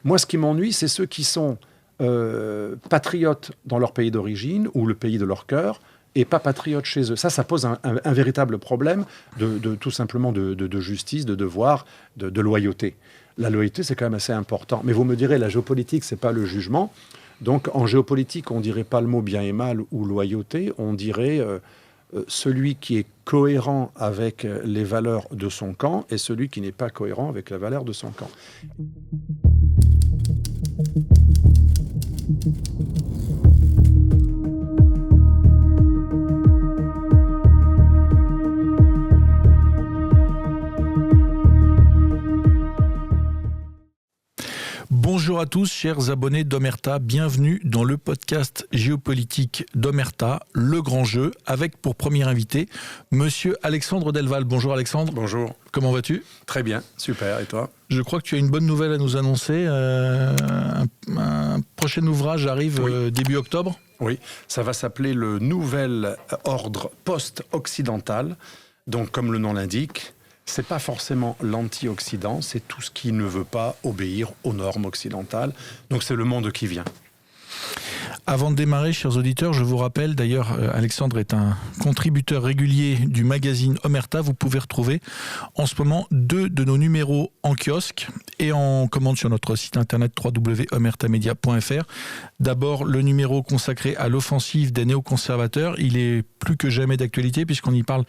Moi, ce qui m'ennuie, c'est ceux qui sont patriotes dans leur pays d'origine ou le pays de leur cœur, et pas patriotes chez eux. Ça pose un véritable problème tout simplement de justice, de devoir, de loyauté. La loyauté, c'est quand même assez important. Mais vous me direz, la géopolitique, c'est pas le jugement. Donc, en géopolitique, on dirait pas le mot bien et mal ou loyauté, on dirait celui qui est cohérent avec les valeurs de son camp et celui qui n'est pas cohérent avec la valeur de son camp. Bonjour à tous, chers abonnés d'Omerta, bienvenue dans le podcast géopolitique d'Omerta, Le Grand Jeu, avec pour premier invité, monsieur Alexandre Delval. Bonjour Alexandre. Bonjour. Comment vas-tu ? Très bien, super, et toi ? Je crois que tu as une bonne nouvelle à nous annoncer. Un prochain ouvrage arrive début octobre. Oui, ça va s'appeler le Nouvel Ordre Post-Occidental. Donc, comme le nom l'indique, c'est pas forcément l'anti-Occident, c'est tout ce qui ne veut pas obéir aux normes occidentales. Donc, c'est le monde qui vient. Avant de démarrer, chers auditeurs, je vous rappelle, d'ailleurs, Alexandre est un contributeur régulier du magazine Omerta. Vous pouvez retrouver en ce moment 2 de nos numéros en kiosque et en commande sur notre site internet www.omertamedia.fr. D'abord, le numéro consacré à l'offensive des néoconservateurs. Il est plus que jamais d'actualité puisqu'on y parle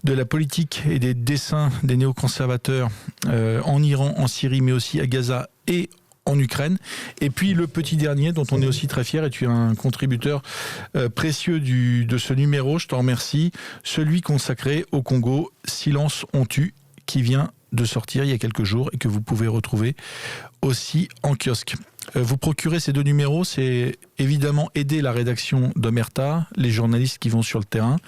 de la politique et des desseins des néoconservateurs en Iran, en Syrie, mais aussi à Gaza et en Ukraine. Et puis le petit dernier dont on est aussi très fier, et tu es un contributeur précieux de ce numéro, je t'en remercie, celui consacré au Congo, Silence on tue, qui vient de sortir il y a quelques jours et que vous pouvez retrouver aussi en kiosque. Vous procurer ces 2 numéros, c'est évidemment aider la rédaction d'Omerta, les journalistes qui vont sur le terrain,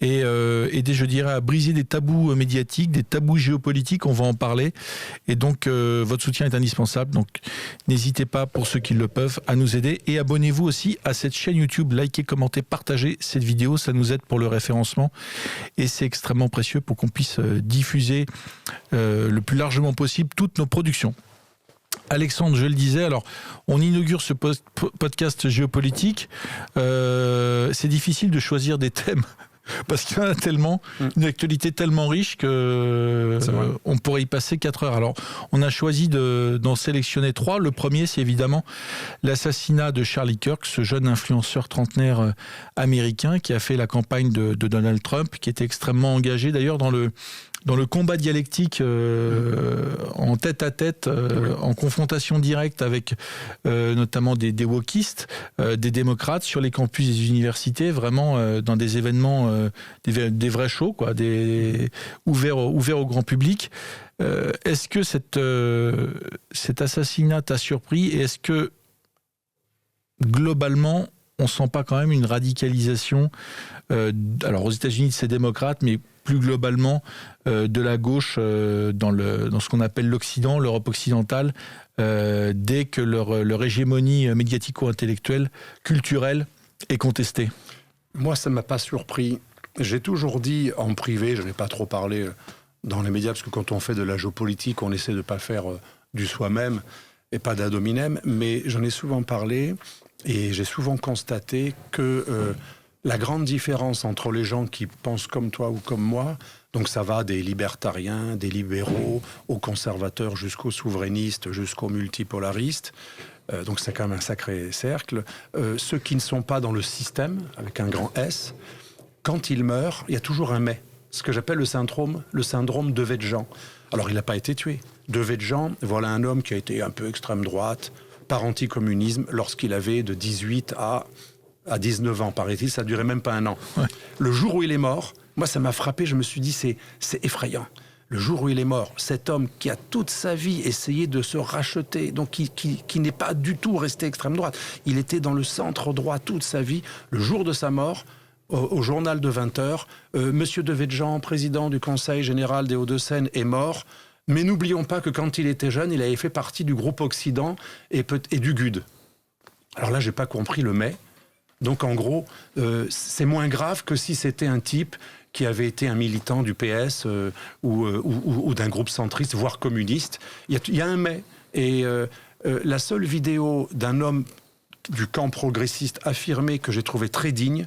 et aider, je dirais, à briser des tabous médiatiques, des tabous géopolitiques, on va en parler. Et donc, votre soutien est indispensable. Donc, n'hésitez pas, pour ceux qui le peuvent, à nous aider. Et abonnez-vous aussi à cette chaîne YouTube. Likez, commentez, partagez cette vidéo. Ça nous aide pour le référencement. Et c'est extrêmement précieux pour qu'on puisse diffuser le plus largement possible toutes nos productions. Alexandre, je le disais, alors on inaugure ce podcast géopolitique. C'est difficile de choisir des thèmes parce qu'il y en a tellement, une actualité tellement riche que on pourrait y passer 4 heures. Alors, on a choisi d'en sélectionner 3. Le premier, c'est évidemment l'assassinat de Charlie Kirk, ce jeune influenceur trentenaire américain qui a fait la campagne de Donald Trump, qui était extrêmement engagé d'ailleurs dans le combat dialectique en tête-à-tête, en confrontation directe avec notamment des wokistes, des démocrates sur les campus des universités, vraiment dans des événements, des vrais shows, quoi, ouverts au grand public. Est-ce que cet assassinat t'a surpris et est-ce que globalement on sent pas quand même une radicalisation alors aux États-Unis de ces démocrates, mais plus globalement de la gauche dans ce qu'on appelle l'Occident, l'Europe occidentale, dès que leur hégémonie médiatico-intellectuelle, culturelle est contestée? Moi, ça ne m'a pas surpris. J'ai toujours dit en privé, je n'ai pas trop parlé dans les médias, parce que quand on fait de la géopolitique, on essaie de ne pas faire du soi-même et pas d'ad hominem, mais j'en ai souvent parlé et j'ai souvent constaté que la grande différence entre les gens qui pensent comme toi ou comme moi, donc ça va des libertariens, des libéraux, aux conservateurs, jusqu'aux souverainistes, jusqu'aux multipolaristes, donc c'est quand même un sacré cercle. Ceux qui ne sont pas dans le système, avec un grand S, quand ils meurent, il y a toujours un mais. Ce que j'appelle le syndrome Devedjian. Alors il n'a pas été tué. Devedjian, voilà un homme qui a été un peu extrême droite, par anticommunisme, lorsqu'il avait de 18 à 19 ans, paraît-il, ça ne durait même pas un an. Ouais. Le jour où il est mort, moi ça m'a frappé, je me suis dit c'est effrayant. Le jour où il est mort, cet homme qui a toute sa vie essayé de se racheter, donc qui n'est pas du tout resté extrême droite, il était dans le centre droit toute sa vie, le jour de sa mort, au journal de 20h, Monsieur Devedjian, président du Conseil général des Hauts-de-Seine, est mort, mais n'oublions pas que quand il était jeune, il avait fait partie du groupe Occident et du GUD. Alors là, j'ai pas compris le mais. Donc en gros, c'est moins grave que si c'était un type qui avait été un militant du PS ou d'un groupe centriste, voire communiste. Il y a un mais. Et La seule vidéo d'un homme du camp progressiste affirmé que j'ai trouvé très digne,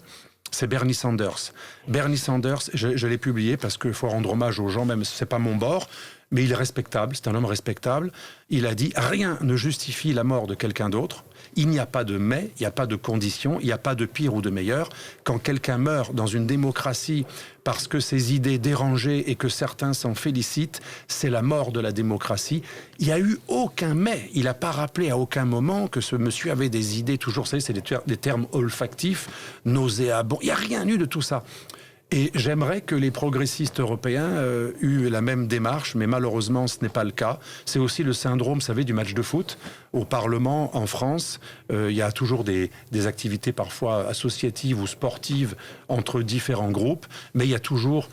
c'est Bernie Sanders. Bernie Sanders, je l'ai publié parce qu'il faut rendre hommage aux gens, même si c'est pas mon bord, mais il est respectable, c'est un homme respectable. Il a dit « Rien ne justifie la mort de quelqu'un d'autre. Il n'y a pas de mais, il n'y a pas de condition, il n'y a pas de pire ou de meilleur. Quand quelqu'un meurt dans une démocratie parce que ses idées dérangées et que certains s'en félicitent, c'est la mort de la démocratie. Il n'y a eu aucun mais. Il n'a pas rappelé à aucun moment que ce monsieur avait des idées toujours, vous savez, c'est des termes olfactifs, nauséabonds. Il n'y a rien eu de tout ça. Et j'aimerais que les progressistes européens euent la même démarche, mais malheureusement, ce n'est pas le cas. C'est aussi le syndrome, vous savez, du match de foot. Au Parlement, en France, il y a toujours des activités parfois associatives ou sportives entre différents groupes, mais il y a toujours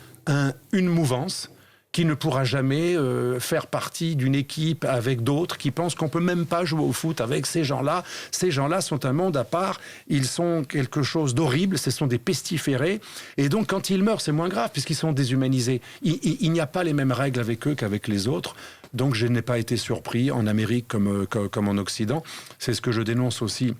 une mouvance qui ne pourra jamais faire partie d'une équipe avec d'autres qui pensent qu'on peut même pas jouer au foot avec ces gens-là. Ces gens-là sont un monde à part, ils sont quelque chose d'horrible, ce sont des pestiférés, et donc quand ils meurent, c'est moins grave puisqu'ils sont déshumanisés. Il n'y a pas les mêmes règles avec eux qu'avec les autres, donc je n'ai pas été surpris en Amérique comme en Occident. C'est ce que je dénonce aussi,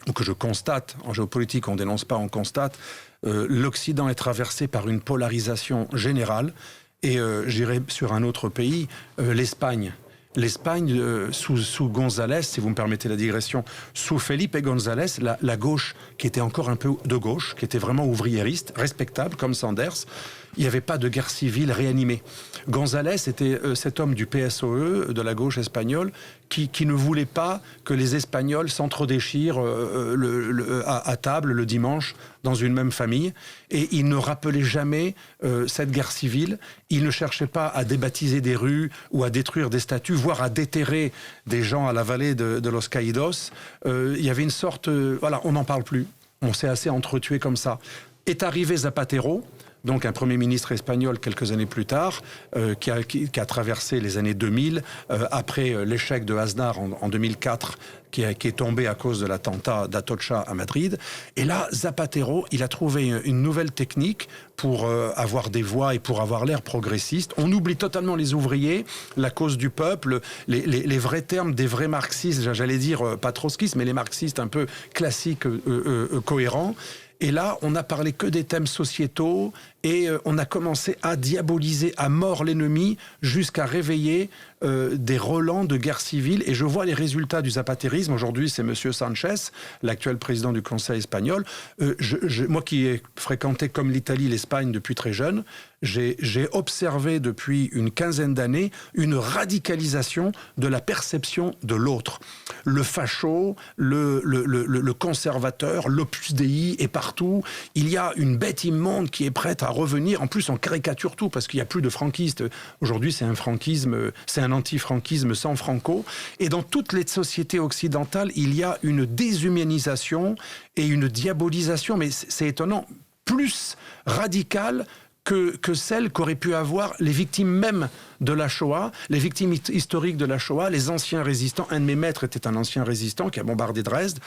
ou que je constate. En géopolitique, on ne dénonce pas, on constate. L'Occident est traversé par une polarisation générale. Et j'irai sur un autre pays, l'Espagne. L'Espagne, sous González, si vous me permettez la digression, sous Felipe González, la gauche, qui était encore un peu de gauche, qui était vraiment ouvriériste, respectable, comme Sanders, il n'y avait pas de guerre civile réanimée. González était cet homme du PSOE, de la gauche espagnole, qui ne voulait pas que les Espagnols s'entredéchirent à table le dimanche dans une même famille. Et il ne rappelait jamais cette guerre civile. Il ne cherchait pas à débaptiser des rues ou à détruire des statues, voire à déterrer des gens à la vallée de Los Caídos. Il y avait une sorte... voilà, on n'en parle plus. On s'est assez entretué comme ça. Est arrivé Zapatero, donc un Premier ministre espagnol quelques années plus tard, qui a traversé les années 2000, après l'échec de Aznar en 2004, qui est tombé à cause de l'attentat d'Atocha à Madrid. Et là, Zapatero, il a trouvé une nouvelle technique pour avoir des voix et pour avoir l'air progressiste. On oublie totalement les ouvriers, la cause du peuple, les vrais termes des vrais marxistes, j'allais dire pas trotskistes, mais les marxistes un peu classiques, cohérents. Et là, on n'a parlé que des thèmes sociétaux et on a commencé à diaboliser à mort l'ennemi jusqu'à réveiller des relents de guerre civile. Et je vois les résultats du zapatérisme. Aujourd'hui, c'est M. Sanchez, l'actuel président du Conseil espagnol. Moi qui ai fréquenté comme l'Italie, l'Espagne depuis très jeune, j'ai observé depuis une quinzaine d'années une radicalisation de la perception de l'autre. Le facho, le conservateur, l'opus dei est partout. Il y a une bête immonde qui est prête à revenir. En plus, on caricature tout parce qu'il n'y a plus de franquistes. Aujourd'hui, c'est un franquisme, c'est un anti-franquisme sans Franco. Et dans toutes les sociétés occidentales, il y a une déshumanisation et une diabolisation, mais c'est étonnant, plus radicale que celle qu'auraient pu avoir les victimes même de la Shoah, les victimes historiques de la Shoah, les anciens résistants. Un de mes maîtres était un ancien résistant qui a bombardé Dresde.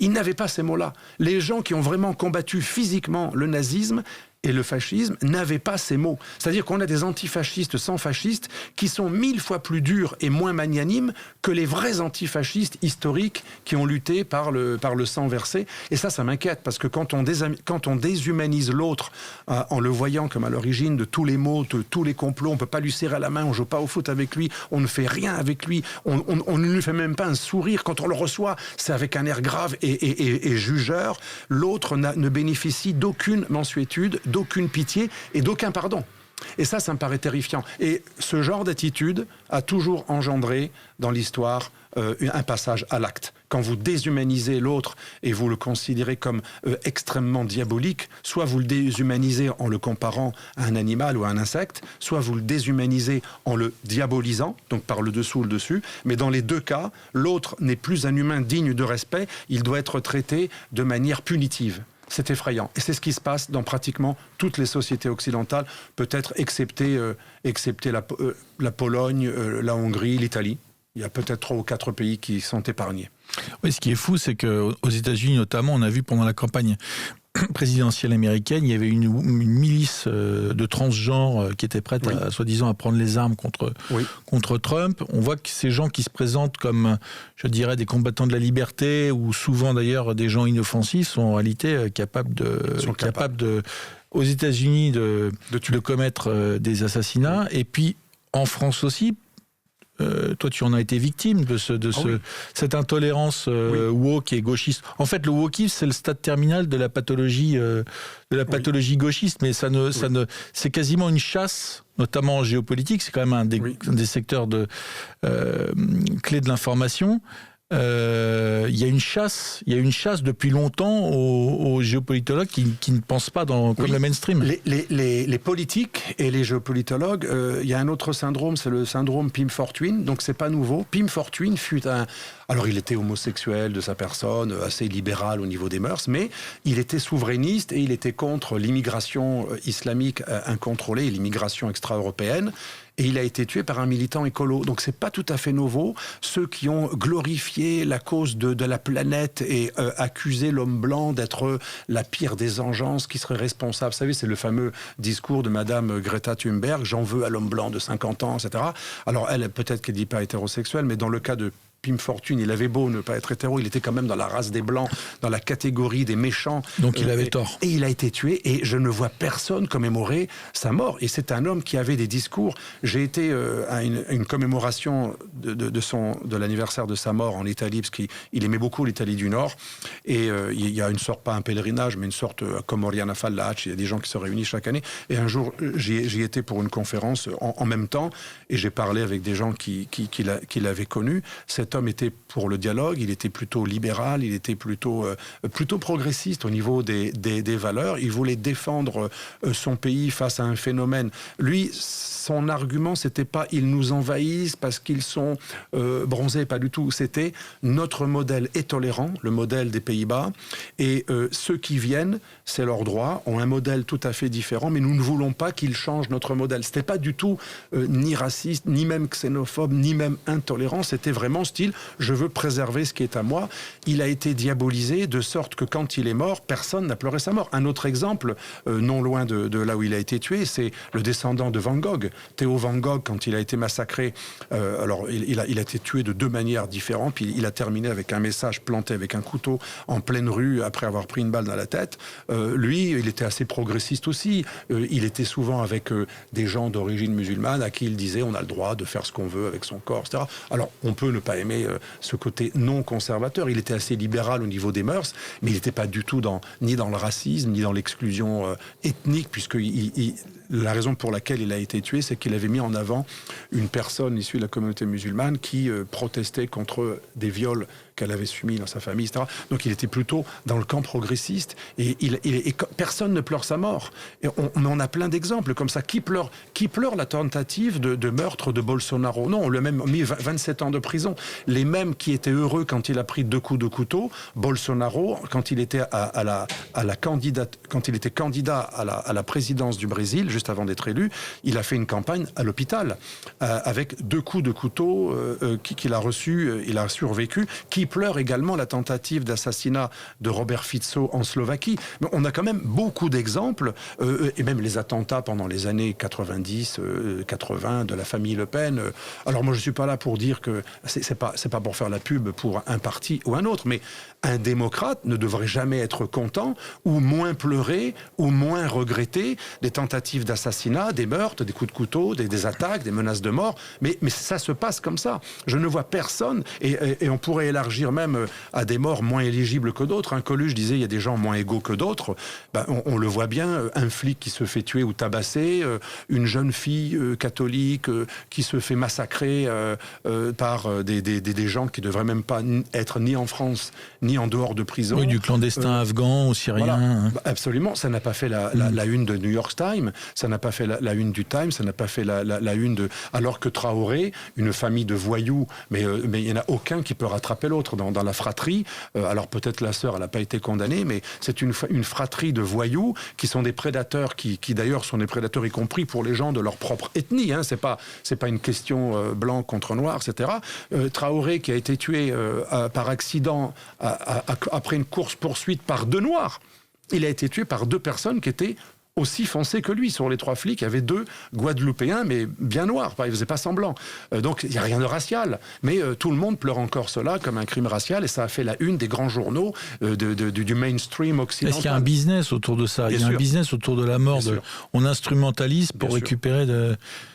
Ils n'avaient pas ces mots-là. Les gens qui ont vraiment combattu physiquement le nazisme et le fascisme n'avaient pas ces mots. C'est-à-dire qu'on a des antifascistes sans fascistes qui sont 1000 fois plus durs et moins magnanimes que les vrais antifascistes historiques qui ont lutté par le sang versé. Et ça m'inquiète, parce que quand on déshumanise l'autre en le voyant comme à l'origine de tous les maux, de tous les complots, on ne peut pas lui serrer la main, on ne joue pas au foot avec lui, on ne fait rien avec lui, on ne lui fait même pas un sourire. Quand on le reçoit, c'est avec un air grave et jugeur. L'autre ne bénéficie d'aucune mansuétude, d'aucune pitié et d'aucun pardon. Et ça me paraît terrifiant. Et ce genre d'attitude a toujours engendré dans l'histoire un passage à l'acte. Quand vous déshumanisez l'autre et vous le considérez comme extrêmement diabolique, soit vous le déshumanisez en le comparant à un animal ou à un insecte, soit vous le déshumanisez en le diabolisant, donc par le dessous ou le dessus. Mais dans les deux cas, l'autre n'est plus un humain digne de respect, il doit être traité de manière punitive. C'est effrayant. Et c'est ce qui se passe dans pratiquement toutes les sociétés occidentales, peut-être excepté la Pologne, la Hongrie, l'Italie. Il y a peut-être 3 ou 4 pays qui sont épargnés. Oui, ce qui est fou, c'est qu'aux États-Unis notamment, on a vu pendant la campagne présidentielle américaine, il y avait une milice de transgenres qui était prête, soi-disant, à prendre les armes contre Trump. On voit que ces gens qui se présentent comme, je dirais, des combattants de la liberté, ou souvent d'ailleurs des gens inoffensifs, sont en réalité capables aux États-Unis de commettre des assassinats. Et puis en France aussi. Toi, tu en as été victime de cette intolérance woke et gauchiste. En fait, le wokisme, c'est le stade terminal de la pathologie, gauchiste, mais c'est quasiment une chasse, notamment en géopolitique. C'est quand même un des secteurs clés de l'information. Il y a une chasse depuis longtemps aux géopolitologues qui ne pensent pas comme le mainstream. Les politiques et les géopolitologues, il y a un autre syndrome, c'est le syndrome Pim Fortuyn, donc c'est pas nouveau. Pim Fortuyn alors il était homosexuel de sa personne, assez libéral au niveau des mœurs, mais il était souverainiste et il était contre l'immigration islamique incontrôlée et l'immigration extra-européenne. Et il a été tué par un militant écolo. Donc c'est pas tout à fait nouveau. Ceux qui ont glorifié la cause de la planète et accusé l'homme blanc d'être la pire des engences qui serait responsable. Vous savez, c'est le fameux discours de Madame Greta Thunberg, j'en veux à l'homme blanc de 50 ans, etc. Alors elle, peut-être qu'elle dit pas hétérosexuelle, mais dans le cas de Pim Fortuyn, il avait beau ne pas être hétéro, il était quand même dans la race des Blancs, dans la catégorie des méchants. Donc il avait tort. Et il a été tué, et je ne vois personne commémorer sa mort. Et c'est un homme qui avait des discours. J'ai été à une commémoration de l'anniversaire de sa mort en Italie, parce qu'il aimait beaucoup l'Italie du Nord. Et il y a une sorte, pas un pèlerinage, mais une sorte comme Oriana Fallaci, il y a des gens qui se réunissent chaque année. Et un jour, j'y étais pour une conférence en même temps, et j'ai parlé avec des gens qui l'avaient connu. Cet homme était pour le dialogue, il était plutôt libéral, il était plutôt progressiste au niveau des valeurs. Il voulait défendre son pays face à un phénomène. Lui, son argument, c'était pas « ils nous envahissent parce qu'ils sont bronzés », pas du tout. C'était « notre modèle est tolérant, le modèle des Pays-Bas, et ceux qui viennent, c'est leur droit, ont un modèle tout à fait différent, mais nous ne voulons pas qu'ils changent notre modèle ». C'était pas du tout ni raciste, ni même xénophobe, ni même intolérant. C'était vraiment style « je veux préserver ce qui est à moi ». Il a été diabolisé de sorte que quand il est mort, personne n'a pleuré sa mort. Un autre exemple, non loin de là où il a été tué, c'est le descendant de Van Gogh. Théo Van Gogh, quand il a été massacré, alors il a été tué de deux manières différentes, puis il a terminé avec un message planté avec un couteau en pleine rue après avoir pris une balle dans la tête. Lui, il était assez progressiste aussi. Il était souvent avec des gens d'origine musulmane à qui il disait on a le droit de faire ce qu'on veut avec son corps, etc. Alors on peut ne pas aimer ce côté non conservateur. Il était assez libéral au niveau des mœurs, mais il n'était pas du tout ni dans le racisme, ni dans l'exclusion ethnique, puisque la raison pour laquelle il a été tué, c'est qu'il avait mis en avant une personne issue de la communauté musulmane qui protestait contre des viols qu'elle avait subis dans sa famille, etc. Donc il était plutôt dans le camp progressiste, et personne ne pleure sa mort. Et on a plein d'exemples comme ça. Qui pleure la tentative de meurtre de Bolsonaro? Non, on lui a même mis 27 ans de prison. Les mêmes qui étaient heureux quand il a pris 2 coups de couteau, Bolsonaro, quand il était quand il était candidat à la présidence du Brésil, juste avant d'être élu, il a fait une campagne à l'hôpital avec 2 coups de couteau qu'il a reçus, il a survécu. Qui pleure également la tentative d'assassinat de Robert Fico en Slovaquie. Mais on a quand même beaucoup d'exemples, et même les attentats pendant les années 90, 80 de la famille Le Pen. Alors moi je suis pas là pour dire que c'est pas pour faire la pub pour un parti ou un autre, mais un démocrate ne devrait jamais être content ou moins pleurer ou moins regretter des tentatives d'assassinat, des meurtres, des coups de couteau, des attaques, des menaces de mort. Mais ça se passe comme ça. Je ne vois personne, et on pourrait élargir même à des morts moins éligibles que d'autres. Coluche disait il y a des gens moins égaux que d'autres. On le voit bien, un flic qui se fait tuer ou tabasser, une jeune fille catholique qui se fait massacrer par des gens qui ne devraient même pas être ni en France ni en dehors de prison. Oui, du clandestin afghan ou syrien. Voilà. Absolument, ça n'a pas fait la une de New York Times, ça n'a pas fait la une du Times, ça n'a pas fait la une de... Alors que Traoré, une famille de voyous, mais il n'y en a aucun qui peut rattraper l'autre dans la fratrie. Alors peut-être la sœur, elle n'a pas été condamnée, mais c'est une fratrie de voyous qui sont des prédateurs, qui d'ailleurs sont des prédateurs y compris pour les gens de leur propre ethnie. C'est pas une question blanc contre noir, etc. Traoré qui a été tué par accident après une course-poursuite par 2 Noirs. Il a été tué par 2 personnes qui étaient aussi foncé que lui. Sur les 3 flics, il y avait 2 Guadeloupéens, mais bien noirs. Ils ne faisaient pas semblant. Donc, il n'y a rien de racial. Mais tout le monde pleure encore cela comme un crime racial, et ça a fait la une des grands journaux du mainstream occidental. Est-ce qu'il y a un business autour de ça ? Il y a un business autour de la mort. On instrumentalise pour récupérer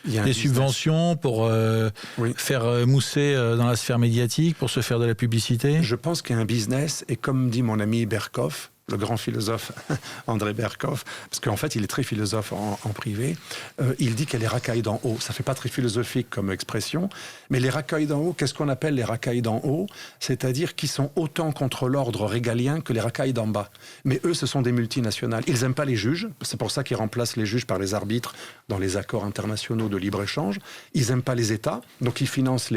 des subventions, pour faire mousser dans la sphère médiatique, pour se faire de la publicité. Je pense qu'il y a un business, et comme dit mon ami Berkoff, le grand philosophe André Berkoff, parce qu'en fait, il est très philosophe en privé, il dit qu'il y a les racailles d'en haut. Ça ne fait pas très philosophique comme expression, mais les racailles d'en haut, qu'est-ce qu'on appelle les racailles d'en haut ? C'est-à-dire qu'ils sont autant contre l'ordre régalien que les racailles d'en bas. Mais eux, ce sont des multinationales. Ils n'aiment pas les juges, c'est pour ça qu'ils remplacent les juges par les arbitres dans les accords internationaux de libre-échange. Ils n'aiment pas les États, donc ils financent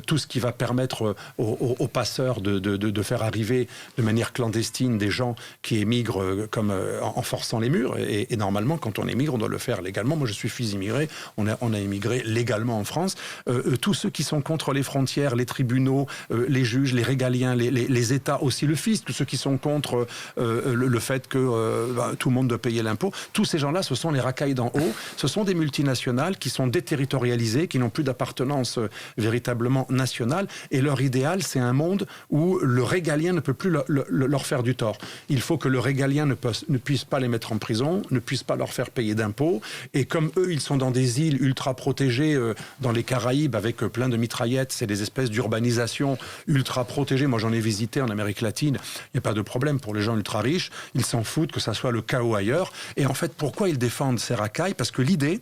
tout ce qui va permettre aux passeurs de faire arriver de manière clandestine des gens qui émigrent en forçant les murs. Et normalement, quand on émigre, on doit le faire légalement. Moi, je suis fils immigré. On a émigré légalement en France. Tous ceux qui sont contre les frontières, les tribunaux, les juges, les régaliens, les États, aussi le fisc, tous ceux qui sont contre le fait que tout le monde doit payer l'impôt, tous ces gens-là, ce sont les racailles d'en haut. Ce sont des multinationales qui sont déterritorialisées, qui n'ont plus d'appartenance véritablement nationale. Et leur idéal, c'est un monde où le régalien ne peut plus leur faire du tort. Il faut que le régalien ne puisse pas les mettre en prison, ne puisse pas leur faire payer d'impôts. Et comme eux, ils sont dans des îles ultra protégées dans les Caraïbes avec plein de mitraillettes, c'est des espèces d'urbanisation ultra protégées. Moi, j'en ai visité en Amérique latine. Il n'y a pas de problème pour les gens ultra riches. Ils s'en foutent que ça soit le chaos ailleurs. Et en fait, pourquoi ils défendent ces racailles ? Parce que l'idée,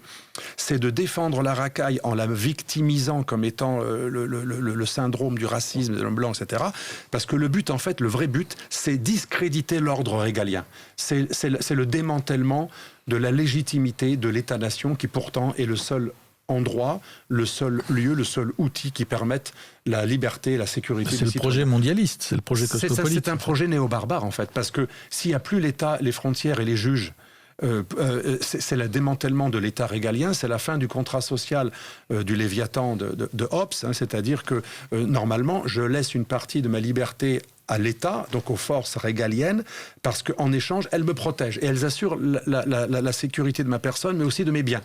c'est de défendre la racaille en la victimisant comme étant le syndrome du racisme de l'homme blanc, etc. Parce que le but, en fait, le vrai but, c'est discréditer l'ordre régalien. C'est le démantèlement de la légitimité de l'État-nation qui pourtant est le seul endroit, le seul lieu, le seul outil qui permette la liberté et la sécurité des citoyens. C'est le projet mondialiste, c'est le projet cosmopolite. C'est un projet néo-barbare en fait, parce que s'il n'y a plus l'État, les frontières et les juges, c'est le démantèlement de l'État régalien, c'est la fin du contrat social du Léviathan de Hobbes, c'est-à-dire que normalement je laisse une partie de ma liberté à l'État, donc aux forces régaliennes, parce qu'en échange, elles me protègent et elles assurent la sécurité de ma personne, mais aussi de mes biens.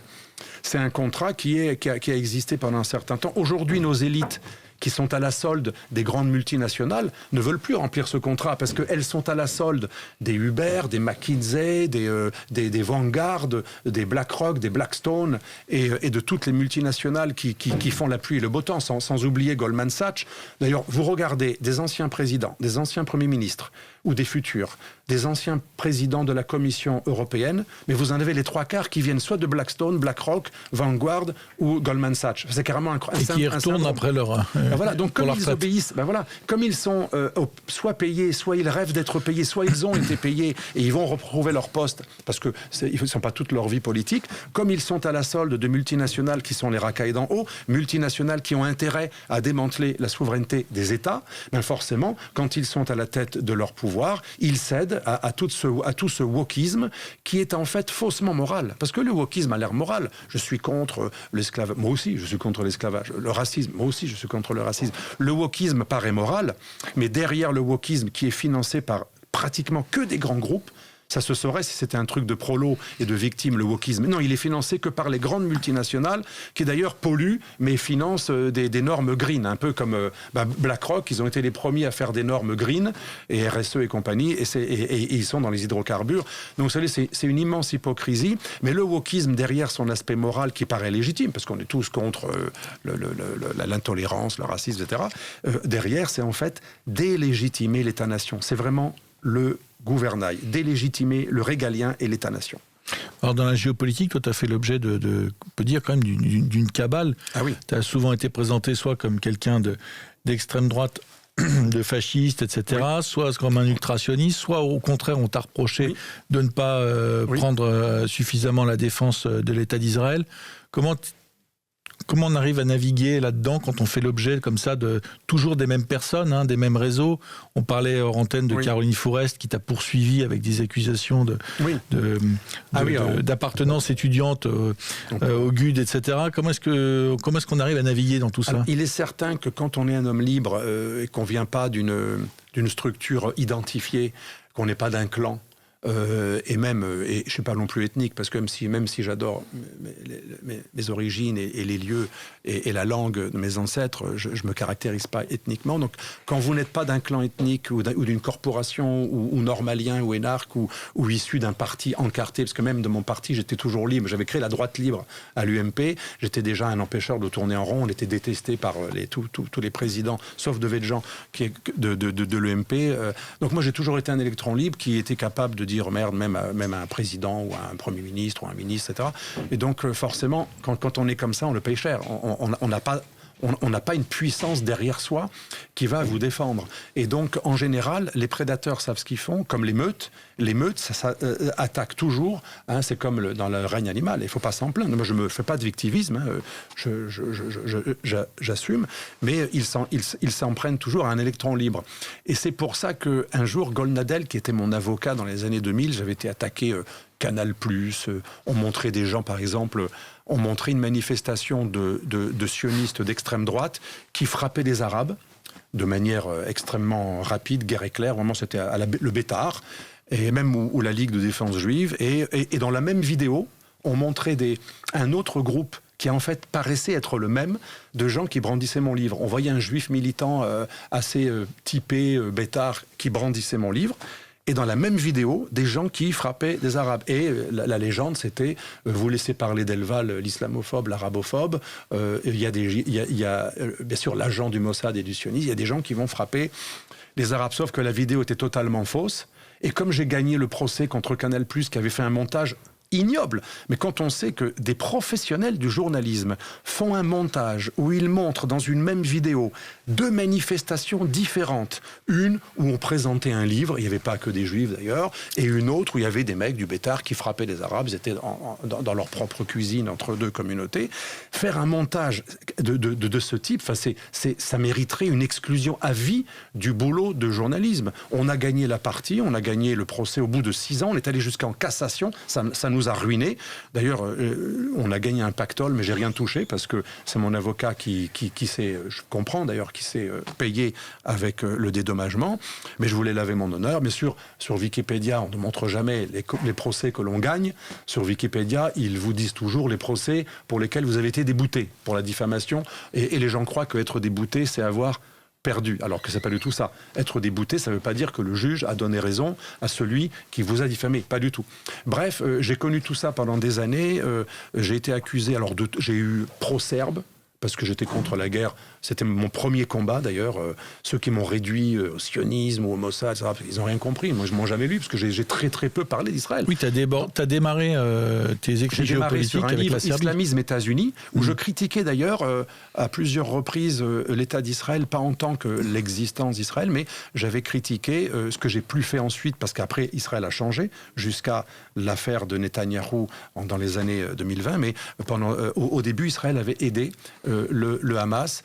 C'est un contrat qui a existé pendant un certain temps. Aujourd'hui, nos élites qui sont à la solde des grandes multinationales ne veulent plus remplir ce contrat parce qu'elles sont à la solde des Uber, des McKinsey, des Vanguard, des BlackRock, des Blackstone et de toutes les multinationales qui font la pluie et le beau temps, sans oublier Goldman Sachs. D'ailleurs, vous regardez des anciens présidents, des anciens premiers ministres ou des futurs, des anciens présidents de la Commission européenne, mais vous en avez les 3/4 qui viennent soit de Blackstone, BlackRock, Vanguard ou Goldman Sachs. C'est carrément incroyable. Et qui retournent après leur... voilà, donc comme ils obéissent, comme ils sont soit payés, soit ils rêvent d'être payés, soit ils ont été payés et ils vont retrouver leur poste, parce que ils ne sont pas toute leur vie politique, comme ils sont à la solde de multinationales qui sont les racailles d'en haut, multinationales qui ont intérêt à démanteler la souveraineté des États, ben forcément, quand ils sont à la tête de leur pouvoir, ils cèdent à tout ce wokisme qui est en fait faussement moral. Parce que le wokisme a l'air moral. Je suis contre l'esclavage. Moi aussi, je suis contre l'esclavage. Le racisme, moi aussi, je suis contre le racisme. Le wokisme paraît moral, mais derrière le wokisme qui est financé par pratiquement que des grands groupes, ça se saurait si c'était un truc de prolos et de victimes, le wokisme. Non, il est financé que par les grandes multinationales qui d'ailleurs polluent, mais financent des normes green, un peu comme BlackRock, ils ont été les premiers à faire des normes green, et RSE et compagnie, et ils sont dans les hydrocarbures. Donc vous savez, c'est une immense hypocrisie, mais le wokisme, derrière son aspect moral qui paraît légitime, parce qu'on est tous contre l'intolérance, le racisme, etc., derrière, c'est en fait délégitimer l'État-nation. C'est vraiment le gouvernail, délégitimer le régalien et l'État-nation. Alors dans la géopolitique, toi tu as fait l'objet on peut dire quand même d'une cabale. Ah oui. Tu as souvent été présenté soit comme quelqu'un d'extrême droite, de fasciste, etc., oui. Soit comme un ultrationniste, soit au contraire on t'a reproché de ne pas prendre suffisamment la défense de l'État d'Israël. Comment on arrive à naviguer là-dedans quand on fait l'objet comme ça de toujours des mêmes personnes, des mêmes réseaux? On parlait hors antenne de Caroline Fourest qui t'a poursuivi avec des accusations d'appartenance étudiante au GUD, etc. Comment est-ce qu'on arrive à naviguer dans tout ça? Alors, il est certain que quand on est un homme libre et qu'on ne vient pas d'une structure identifiée, qu'on n'est pas d'un clan, et même, et je ne suis pas non plus ethnique, parce que même si j'adore mes origines et les lieux et la langue de mes ancêtres, je ne me caractérise pas ethniquement. Donc, quand vous n'êtes pas d'un clan ethnique ou d'une corporation ou normalien ou énarque ou issu d'un parti encarté, parce que même de mon parti, j'étais toujours libre. J'avais créé la droite libre à l'UMP. J'étais déjà un empêcheur de tourner en rond. On était détesté par tous les présidents, sauf de Védjan, qui est de l'UMP. Donc moi, j'ai toujours été un électron libre qui était capable de dire merde même à un président ou à un Premier ministre ou à un ministre, etc. Et donc forcément, quand on est comme ça, on le paye cher. On n'a pas une puissance derrière soi qui va vous défendre. Et donc, en général, les prédateurs savent ce qu'ils font, comme les meutes. Les meutes, ça attaque toujours. Hein, c'est comme dans le règne animal. Il ne faut pas s'en plaindre. Moi, je ne me fais pas de victimisme. Hein, j'assume. Mais ils s'en prennent toujours à un électron libre. Et c'est pour ça qu'un jour, Golnadel, qui était mon avocat dans les années 2000, j'avais été attaqué... Canal+, on montrait des gens, par exemple, on montrait une manifestation de sionistes d'extrême droite qui frappaient des Arabes de manière extrêmement rapide, guerre éclair, vraiment c'était le Bétard, et même ou la Ligue de défense juive, et dans la même vidéo, on montrait un autre groupe qui en fait paraissait être le même, de gens qui brandissaient mon livre. On voyait un juif militant assez typé, Bétard, qui brandissait mon livre, et dans la même vidéo, des gens qui frappaient des Arabes. Et la légende, c'était vous laissez parler Delval, l'islamophobe, l'arabophobe. Il y a bien sûr l'agent du Mossad et du sionisme. Il y a des gens qui vont frapper les Arabes, sauf que la vidéo était totalement fausse. Et comme j'ai gagné le procès contre Canal+, qui avait fait un montage ignoble, mais quand on sait que des professionnels du journalisme font un montage où ils montrent dans une même vidéo 2 manifestations différentes, une où on présentait un livre, il n'y avait pas que des juifs d'ailleurs, et une autre où il y avait des mecs du Bétard qui frappaient les Arabes, ils étaient dans leur propre cuisine entre 2 communautés, faire un montage de ce type, ça mériterait une exclusion à vie du boulot de journalisme. On a gagné la partie, on a gagné le procès au bout de 6 ans, on est allé jusqu'en cassation, ça nous a ruiné. D'ailleurs, on a gagné un pactole, mais j'ai rien touché parce que c'est mon avocat qui s'est, je comprends d'ailleurs, qui s'est payé avec le dédommagement. Mais je voulais laver mon honneur. Bien sûr, sur Wikipédia, on ne montre jamais les procès que l'on gagne. Sur Wikipédia, ils vous disent toujours les procès pour lesquels vous avez été débouté pour la diffamation. Et les gens croient qu'être débouté, c'est avoir perdu, alors que c'est pas du tout ça. Être débouté, ça veut pas dire que le juge a donné raison à celui qui vous a diffamé, pas du tout. Bref, j'ai connu tout ça pendant des années, j'ai été accusé, j'ai eu pro-serbe, parce que j'étais contre la guerre. C'était mon premier combat, d'ailleurs. Ceux qui m'ont réduit au sionisme ou au Mossad, etc., ils n'ont rien compris. Moi, je ne m'en ai jamais lu, parce que j'ai très, très peu parlé d'Israël. Oui, tu as démarré tes écrits géopolitiques sur un livre, Islamisme, États-Unis, où je critiquais d'ailleurs à plusieurs reprises l'État d'Israël, pas en tant que l'existence d'Israël, mais j'avais critiqué ce que j'ai plus fait ensuite, parce qu'après, Israël a changé, jusqu'à l'affaire de Netanyahou dans les années 2020. Mais au début, Israël avait aidé le Hamas,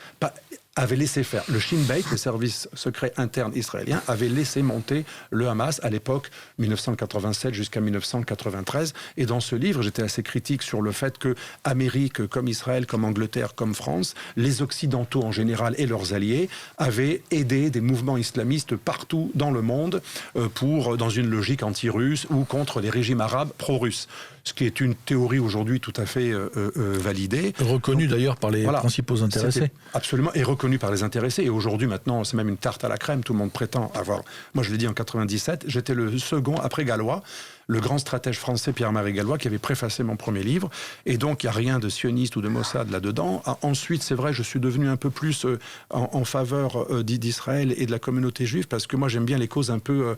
avait laissé faire. Le Shin Bet, le service secret interne israélien, avait laissé monter le Hamas à l'époque 1987 jusqu'à 1993. Et dans ce livre, j'étais assez critique sur le fait que Amérique, comme Israël, comme Angleterre, comme France, les Occidentaux en général et leurs alliés avaient aidé des mouvements islamistes partout dans le monde dans une logique anti-russe ou contre les régimes arabes pro-russes. Ce qui est une théorie aujourd'hui tout à fait validée. Reconnue d'ailleurs par les principaux intéressés. Absolument, et reconnue par les intéressés. Et aujourd'hui, maintenant, c'est même une tarte à la crème. Tout le monde prétend avoir... Moi, je l'ai dit en 97, j'étais le second après Gallois, le grand stratège français Pierre-Marie Gallois, qui avait préfacé mon premier livre. Et donc, il n'y a rien de sioniste ou de Mossad là-dedans. Ensuite, c'est vrai, je suis devenu un peu plus en faveur d'Israël et de la communauté juive, parce que moi, j'aime bien les causes un peu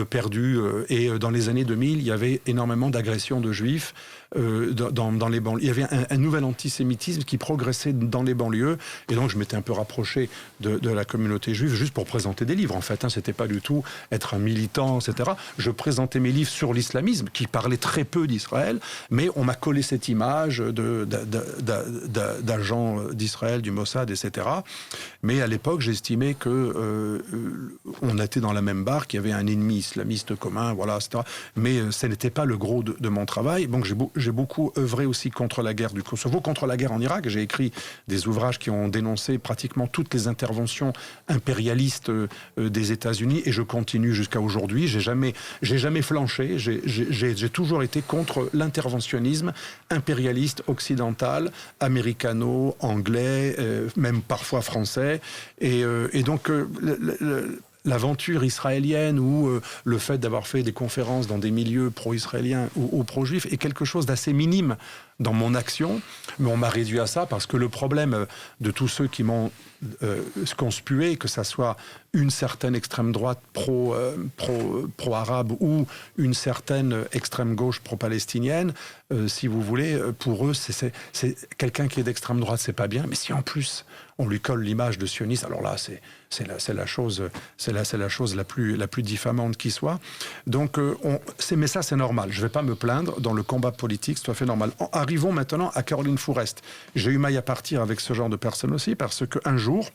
perdues. Et dans les années 2000, il y avait énormément d'agressions de juifs dans les banlieues. Il y avait un nouvel antisémitisme qui progressait dans les banlieues. Et donc, je m'étais un peu rapproché de la communauté juive juste pour présenter des livres. En fait, c'était pas du tout être un militant, etc. Je présentais mes livres sur l'islamisme l'islamisme, qui parlait très peu d'Israël, mais on m'a collé cette image d'agents d'Israël, du Mossad, etc. Mais à l'époque, j'estimais que on était dans la même barque, qu'il y avait un ennemi islamiste commun, voilà, etc. Mais ce n'était pas le gros de mon travail. Donc j'ai beaucoup œuvré aussi contre la guerre du Kosovo, contre la guerre en Irak. J'ai écrit des ouvrages qui ont dénoncé pratiquement toutes les interventions impérialistes des États-Unis, et je continue jusqu'à aujourd'hui. J'ai jamais flanché. J'ai toujours été contre l'interventionnisme impérialiste occidental, américano, anglais, même parfois français. Et donc l'aventure israélienne ou le fait d'avoir fait des conférences dans des milieux pro-israéliens ou pro-juifs est quelque chose d'assez minime dans mon action, mais on m'a réduit à ça parce que le problème de tous ceux qui m'ont conspué, que ça soit une certaine extrême droite pro-arabe ou une certaine extrême gauche pro-palestinienne, si vous voulez, pour eux, c'est quelqu'un qui est d'extrême droite, c'est pas bien, mais si en plus on lui colle l'image de sioniste, alors là, c'est la chose la plus diffamante qui soit. Donc, mais ça, c'est normal. Je vais pas me plaindre dans le combat politique, c'est tout à fait normal. Arrivons maintenant à Caroline Fourest. J'ai eu maille à partir avec ce genre de personnes aussi, parce qu'un jour,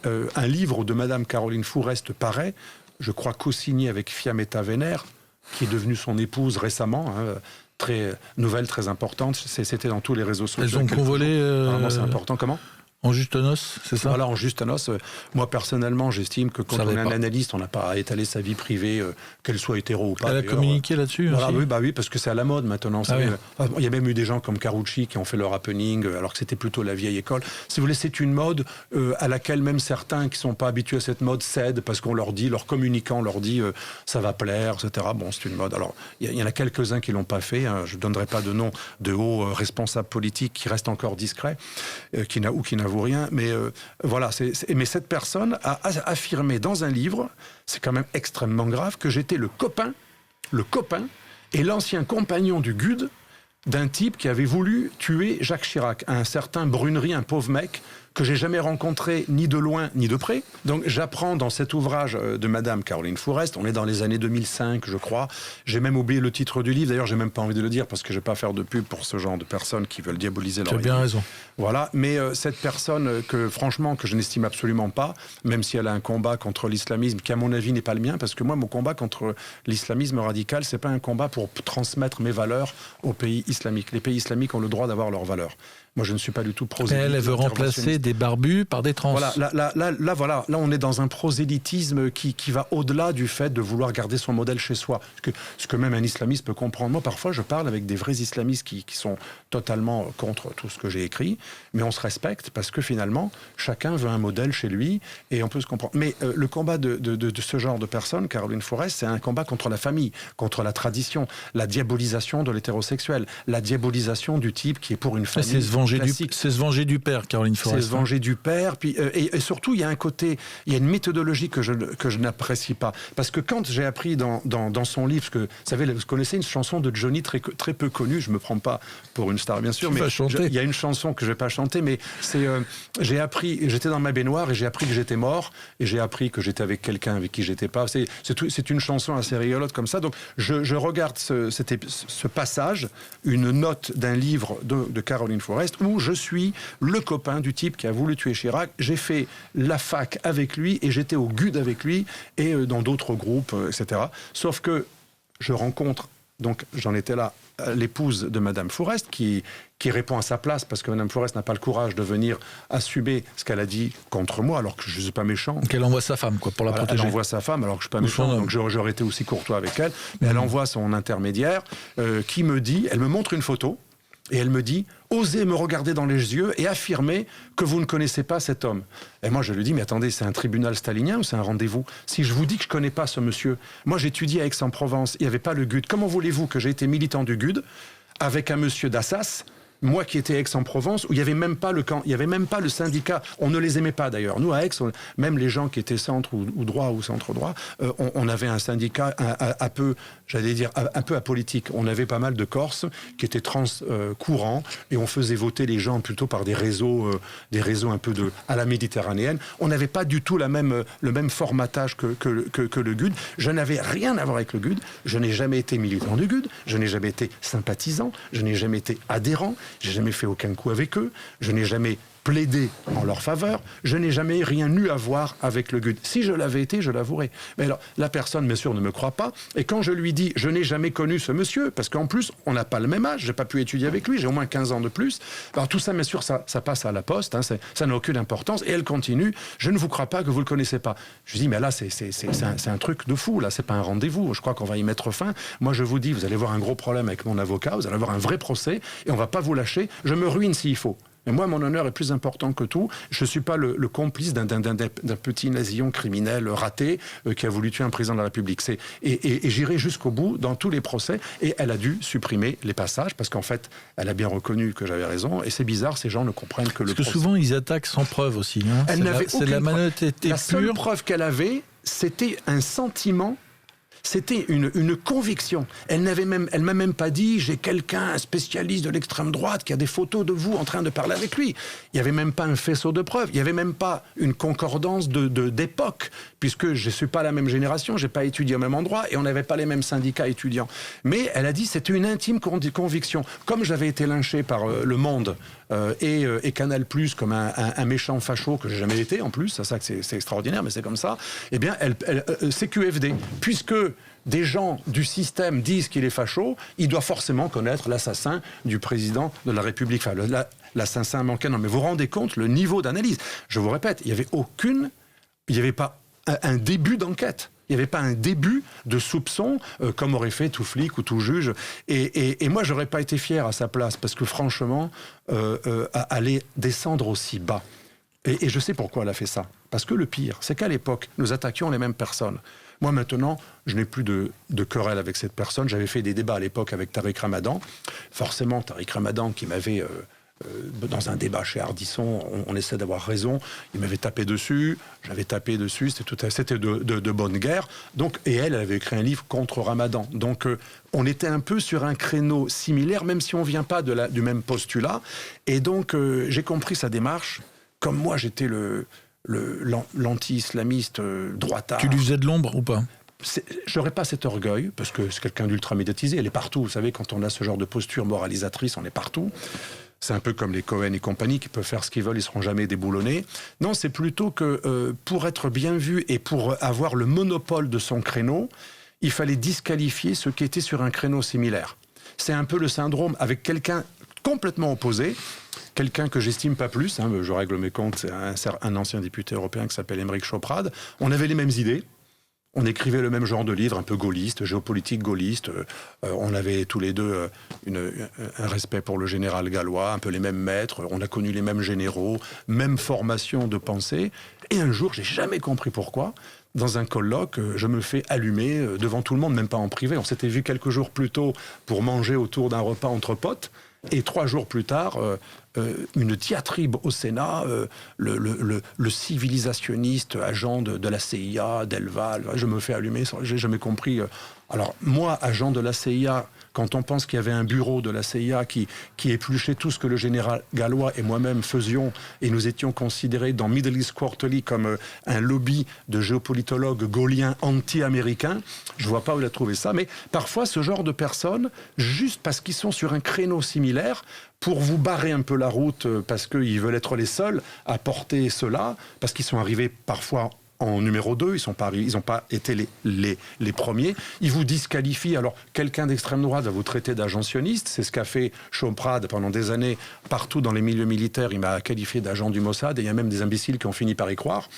un livre de Madame Caroline Fourest paraît, je crois co-signé avec Fiammetta Wener, qui est devenue son épouse récemment, nouvelle très importante. C'était dans tous les réseaux sociaux. Elles ont convolé. Apparemment, c'est important. Comment ? En juste noces, c'est ça ? Voilà, en juste noces. Moi, personnellement, j'estime que quand on est un analyste, on n'a pas à étaler sa vie privée, qu'elle soit hétéro ou pas. Elle a communiqué là-dessus voilà, aussi. oui, parce que c'est à la mode maintenant. Ah oui. Il y a même eu des gens comme Carucci qui ont fait leur happening, alors que c'était plutôt la vieille école. Si vous voulez, c'est une mode à laquelle même certains qui ne sont pas habitués à cette mode cèdent, parce qu'on leur dit, leur communicant leur dit ça va plaire, etc. Bon, c'est une mode. Alors, il y en a quelques-uns qui ne l'ont pas fait. Hein. Je ne donnerai pas de nom de hauts responsables politiques qui restent encore discrets, qui n'avouent rien. Mais voilà, mais cette personne a affirmé dans un livre, c'est quand même extrêmement grave, que j'étais le copain et l'ancien compagnon du GUD d'un type qui avait voulu tuer Jacques Chirac, un certain Brunery, un pauvre mec que j'ai jamais rencontré ni de loin ni de près. Donc j'apprends dans cet ouvrage de Madame Caroline Fourest, on est dans les années 2005 je crois, j'ai même oublié le titre du livre, d'ailleurs j'ai même pas envie de le dire parce que je vais pas faire de pub pour ce genre de personnes qui veulent diaboliser leur vie. Tu as bien raison. Voilà, mais cette personne que franchement que je n'estime absolument pas, même si elle a un combat contre l'islamisme qui à mon avis n'est pas le mien, parce que moi mon combat contre l'islamisme radical, c'est pas un combat pour transmettre mes valeurs aux pays islamiques. Les pays islamiques ont le droit d'avoir leurs valeurs. Moi, je ne suis pas du tout prosélyte. Elle veut remplacer des barbus par des trans. Voilà, là, on est dans un prosélytisme qui va au-delà du fait de vouloir garder son modèle chez soi. Ce que même un islamiste peut comprendre. Moi, parfois, je parle avec des vrais islamistes qui sont totalement contre tout ce que j'ai écrit, mais on se respecte parce que finalement, chacun veut un modèle chez lui et on peut se comprendre. Mais le combat de ce genre de personnes, Caroline Fourest, c'est un combat contre la famille, contre la tradition, la diabolisation de l'hétérosexuel, la diabolisation du type qui est pour une famille. C'est se venger du père, Caroline Fourest. C'est se venger du père. Puis, et surtout, il y a un côté, il y a une méthodologie que je n'apprécie pas. Parce que quand j'ai appris dans son livre, parce que vous connaissez une chanson de Johnny très peu connue, je ne me prends pas pour une star, bien sûr, mais il y a une chanson que je ne vais pas chanter, mais c'est j'étais dans ma baignoire et j'ai appris que j'étais mort, et j'ai appris que j'étais avec quelqu'un avec qui j'étais pas. C'est une chanson assez rigolote comme ça. Donc, je regarde ce passage, une note d'un livre de Caroline Fourest, où je suis le copain du type qui a voulu tuer Chirac. J'ai fait la fac avec lui et j'étais au GUD avec lui et dans d'autres groupes, etc. Sauf que je rencontre, donc j'en étais là, l'épouse de Madame Fourest qui répond à sa place parce que Madame Fourest n'a pas le courage de venir assumer ce qu'elle a dit contre moi alors que je ne suis pas méchant. Qu'elle envoie sa femme pour la protéger. Elle envoie sa femme alors que je ne suis pas méchant, donc j'aurais été aussi courtois avec elle. Mais elle envoie son intermédiaire qui me dit, elle me montre une photo et elle me dit « Osez me regarder dans les yeux et affirmer que vous ne connaissez pas cet homme. » Et moi, je lui dis « Mais attendez, c'est un tribunal stalinien ou c'est un rendez-vous ? Si je vous dis que je ne connais pas ce monsieur, moi j'étudiais à Aix-en-Provence, il n'y avait pas le GUD. Comment voulez-vous que j'ai été militant du GUD avec un monsieur d'Assas Moi qui étais à Aix-en-Provence, où il n'y avait même pas le camp, il n'y avait même pas le syndicat. On ne les aimait pas d'ailleurs. Nous à Aix, même les gens qui étaient centre ou droit ou centre-droit, on avait un syndicat un peu, j'allais dire, un peu apolitique. On avait pas mal de Corses qui étaient courants et on faisait voter les gens plutôt par des réseaux un peu à la méditerranéenne. On n'avait pas du tout le même formatage que le GUD. Je n'avais rien à voir avec le GUD. Je n'ai jamais été militant du GUD. Je n'ai jamais été sympathisant. Je n'ai jamais été adhérent. J'ai jamais fait aucun coup avec eux. Je n'ai jamais plaidé en leur faveur. Je n'ai jamais rien eu à voir avec le GUD. Si je l'avais été, je l'avouerais. Mais alors, la personne, bien sûr, ne me croit pas. Et quand je lui dis, je n'ai jamais connu ce monsieur, parce qu'en plus, on n'a pas le même âge, j'ai pas pu étudier avec lui, j'ai au moins 15 ans de plus. Alors tout ça, bien sûr, ça passe à la poste, hein, ça n'a aucune importance. Et elle continue, je ne vous crois pas que vous le connaissez pas. Je lui dis, mais là, c'est un truc de fou, là, c'est pas un rendez-vous. Je crois qu'on va y mettre fin. Moi, je vous dis, vous allez avoir un gros problème avec mon avocat, vous allez avoir un vrai procès, et on va pas vous lâcher. Je me ruine s'il faut. Mais moi, mon honneur est plus important que tout. Je ne suis pas le complice d'un petit nasillon criminel raté qui a voulu tuer un président de la République. Et j'irai jusqu'au bout dans tous les procès. Et elle a dû supprimer les passages parce qu'en fait, elle a bien reconnu que j'avais raison. Et c'est bizarre, ces gens ne comprennent que le procès. Parce que souvent, ils attaquent sans preuve aussi. Hein. Elle n'avait aucune preuve. La malhonnêteté La seule pure. preuve qu'elle avait, c'était un sentiment. C'était une conviction. Elle m'a même pas dit, j'ai quelqu'un, un spécialiste de l'extrême droite, qui a des photos de vous en train de parler avec lui. Il n'y avait même pas un faisceau de preuves. Il n'y avait même pas une concordance d'époque, puisque je ne suis pas la même génération, je n'ai pas étudié au même endroit, et on n'avait pas les mêmes syndicats étudiants. Mais elle a dit, c'était une intime conviction. Comme j'avais été lynché par Le Monde et Canal+, comme un méchant facho, que j'ai jamais été en plus, c'est extraordinaire, mais c'est comme ça, eh bien, c'est QFD. Puisque des gens du système disent qu'il est facho, il doit forcément connaître l'assassin du président de la République. Enfin, l'assassin manqué. Non, mais vous vous rendez compte le niveau d'analyse. Je vous répète, il n'y avait pas un début d'enquête. Il n'y avait pas un début de soupçon, comme aurait fait tout flic ou tout juge. Et moi, j'aurais pas été fier à sa place, parce que franchement, aller descendre aussi bas. Et je sais pourquoi elle a fait ça. Parce que le pire, c'est qu'à l'époque, nous attaquions les mêmes personnes. Moi, maintenant, je n'ai plus de querelle avec cette personne. J'avais fait des débats à l'époque avec Tariq Ramadan. Forcément, Tariq Ramadan, qui m'avait... dans un débat chez Ardisson, on essaie d'avoir raison. Il m'avait tapé dessus, j'avais tapé dessus, c'était de bonne guerre. Donc, et elle avait écrit un livre contre Ramadan. Donc, on était un peu sur un créneau similaire, même si on ne vient pas du même postulat. Et donc, j'ai compris sa démarche. Comme moi, j'étais l'anti-islamiste droitard. Tu lui faisais de l'ombre ou pas ? J'aurais pas cet orgueil, parce que c'est quelqu'un d'ultra médiatisé. Elle est partout. Vous savez, quand on a ce genre de posture moralisatrice, on est partout. C'est un peu comme les Cohen et compagnie qui peuvent faire ce qu'ils veulent, ils seront jamais déboulonnés. Non, c'est plutôt que pour être bien vu et pour avoir le monopole de son créneau, il fallait disqualifier ceux qui étaient sur un créneau similaire. C'est un peu le syndrome avec quelqu'un complètement opposé, quelqu'un que j'estime pas plus, hein, je règle mes comptes, c'est un ancien député européen qui s'appelle Aymeric Choprade. On avait les mêmes idées. On écrivait le même genre de livre, un peu gaulliste, géopolitique gaulliste. On avait tous les deux un respect pour le général gallois, un peu les mêmes maîtres. On a connu les mêmes généraux, même formation de pensée. Et un jour, j'ai jamais compris pourquoi, dans un colloque, je me fais allumer devant tout le monde, même pas en privé. On s'était vu quelques jours plus tôt pour manger autour d'un repas entre potes. Et 3 jours plus tard, une diatribe au Sénat, le civilisationniste agent de la CIA, Delval, je me fais allumer, j'ai jamais compris. Alors moi, agent de la CIA, quand on pense qu'il y avait un bureau de la CIA qui épluchait tout ce que le général gallois et moi-même faisions, et nous étions considérés dans Middle East Quarterly comme un lobby de géopolitologues gaulliens anti-américains, je vois pas où il a trouvé ça, mais parfois ce genre de personnes, juste parce qu'ils sont sur un créneau similaire, pour vous barrer un peu la route, parce qu'ils veulent être les seuls à porter cela, parce qu'ils sont arrivés parfois en numéro 2, ils n'ont pas été les premiers. Ils vous disqualifient. Alors, quelqu'un d'extrême droite va vous traiter d'agent sioniste. C'est ce qu'a fait Choprade pendant des années partout dans les milieux militaires. Il m'a qualifié d'agent du Mossad et il y a même des imbéciles qui ont fini par y croire.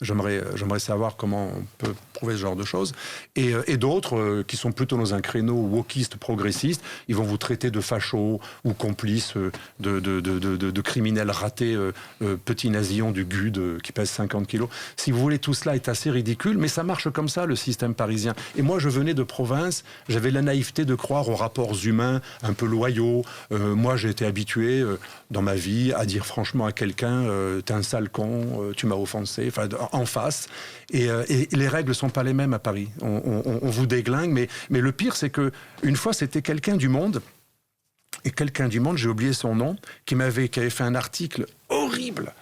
J'aimerais savoir comment on peut prouver ce genre de choses. Et d'autres qui sont plutôt dans un créneau wokiste, progressiste, ils vont vous traiter de fachos ou complices de criminels ratés, petits nasillons du GUD qui pèsent 50 kilos. Si vous voulez, tout cela est assez ridicule, mais ça marche comme ça, le système parisien. Et moi, je venais de province, j'avais la naïveté de croire aux rapports humains un peu loyaux. Moi, j'ai été habitué dans ma vie à dire franchement à quelqu'un t'es un sale con, tu m'as offensé, enfin en face. Et les règles sont pas les mêmes à Paris. On vous déglingue, mais le pire, c'est que une fois, c'était quelqu'un du Monde, et quelqu'un du Monde, j'ai oublié son nom, qui avait fait un article horrible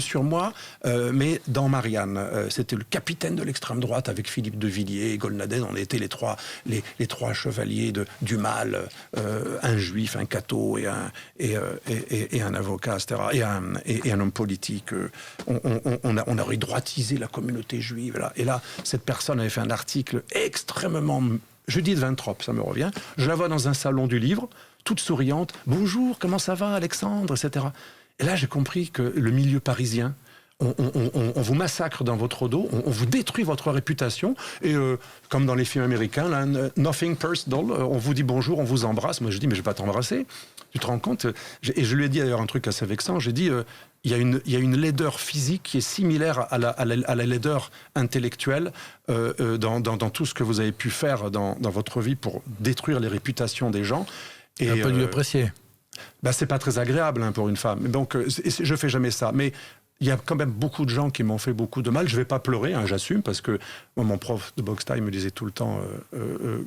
sur moi, mais dans Marianne. C'était le capitaine de l'extrême droite avec Philippe de Villiers et Golnadel. On était les trois chevaliers du mal, un juif, un catho et un avocat, etc. Et un homme politique. On aurait droitisé la communauté juive. Là. Et là, cette personne avait fait un article extrêmement... Judith Vintrop, ça me revient. Je la vois dans un salon du livre, toute souriante. « Bonjour, comment ça va, Alexandre ?» etc. Et là, j'ai compris que le milieu parisien, on vous massacre dans votre dos, on vous détruit votre réputation. Et comme dans les films américains, là, nothing personal, on vous dit bonjour, on vous embrasse. Moi, je dis, mais je ne vais pas t'embrasser. Tu te rends compte? Et je lui ai dit d'ailleurs un truc assez vexant. J'ai dit, il y a une laideur physique qui est similaire à la laideur intellectuelle dans tout ce que vous avez pu faire dans votre vie pour détruire les réputations des gens. Et un peu dû apprécier. C'est pas très agréable pour une femme. Donc, je fais jamais ça. Mais il y a quand même beaucoup de gens qui m'ont fait beaucoup de mal. Je vais pas pleurer, j'assume, parce que moi, mon prof de boxe thaï me disait tout le temps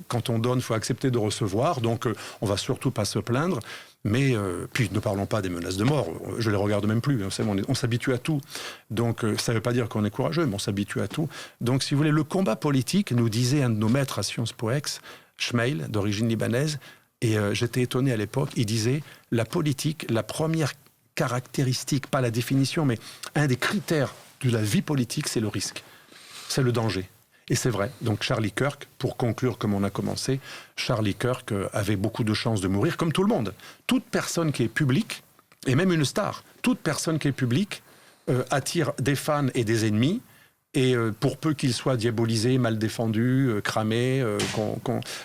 quand on donne, il faut accepter de recevoir. Donc, on va surtout pas se plaindre. Mais puis, ne parlons pas des menaces de mort. Je les regarde même plus. On s'habitue à tout. Donc, ça ne veut pas dire qu'on est courageux, mais on s'habitue à tout. Donc, si vous voulez, le combat politique, nous disait un de nos maîtres à Sciences Po Ex, Schmeil, d'origine libanaise, et j'étais étonné à l'époque, il disait, la politique, la première caractéristique, pas la définition, mais un des critères de la vie politique, c'est le risque. C'est le danger. Et c'est vrai. Donc Charlie Kirk, pour conclure comme on a commencé, Charlie Kirk avait beaucoup de chances de mourir, comme tout le monde. Toute personne qui est publique, et même une star, toute personne qui est publique attire des fans et des ennemis. Et pour peu qu'il soit diabolisé, mal défendu, cramé,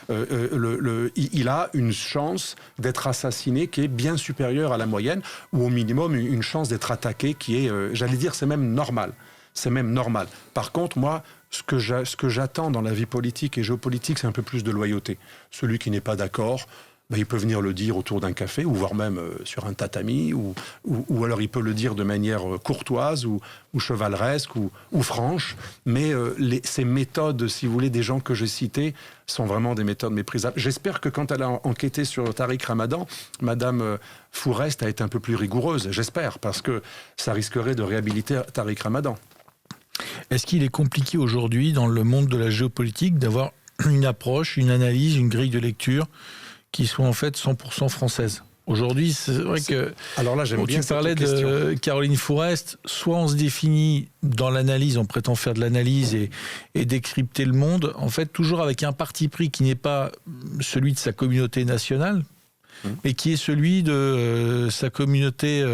il a une chance d'être assassiné qui est bien supérieure à la moyenne, ou au minimum une chance d'être attaqué qui est, j'allais dire, c'est même normal. C'est même normal. Par contre, moi, ce que j'attends dans la vie politique et géopolitique, c'est un peu plus de loyauté. Celui qui n'est pas d'accord, il peut venir le dire autour d'un café, ou voire même sur un tatami, ou alors il peut le dire de manière courtoise, ou chevaleresque, ou franche. Mais ces méthodes, si vous voulez, des gens que j'ai cités, sont vraiment des méthodes méprisables. J'espère que quand elle a enquêté sur Tariq Ramadan, Madame Fourest a été un peu plus rigoureuse. J'espère, parce que ça risquerait de réhabiliter Tariq Ramadan. Est-ce qu'il est compliqué aujourd'hui, dans le monde de la géopolitique, d'avoir une approche, une analyse, une grille de lecture qui soit en fait 100% française? Aujourd'hui, c'est vrai que... Alors là, j'aime bien tu parlais de Caroline Fourest, soit on se définit dans l'analyse, on prétend faire de l'analyse et décrypter le monde, en fait, toujours avec un parti pris qui n'est pas celui de sa communauté nationale, mais qui est celui de sa communauté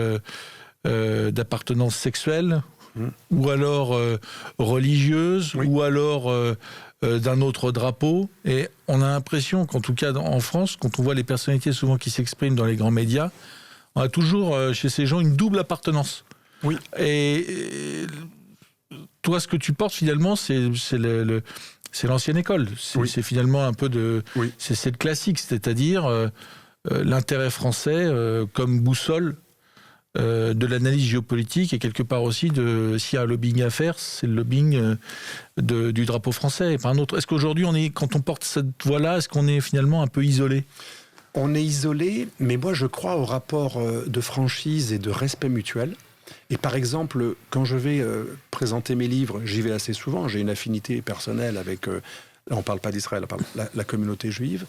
d'appartenance sexuelle, ou alors religieuse, ou alors d'un autre drapeau. Et on a l'impression qu'en tout cas en France, quand on voit les personnalités souvent qui s'expriment dans les grands médias, on a toujours chez ces gens une double appartenance. Oui. Et toi, ce que tu portes finalement, c'est l'ancienne école. C'est finalement un peu de... Oui. C'est le classique, c'est-à-dire l'intérêt français comme boussole de l'analyse géopolitique, et quelque part aussi s'il y a un lobbying à faire, c'est le lobbying du drapeau français et pas un autre. Est-ce qu'aujourd'hui, quand on porte cette voie-là, est-ce qu'on est finalement un peu isolé? On est isolé, mais moi je crois au rapport de franchise et de respect mutuel. Et par exemple, quand je vais présenter mes livres, j'y vais assez souvent, j'ai une affinité personnelle avec, là on ne parle pas d'Israël, on parle la communauté juive.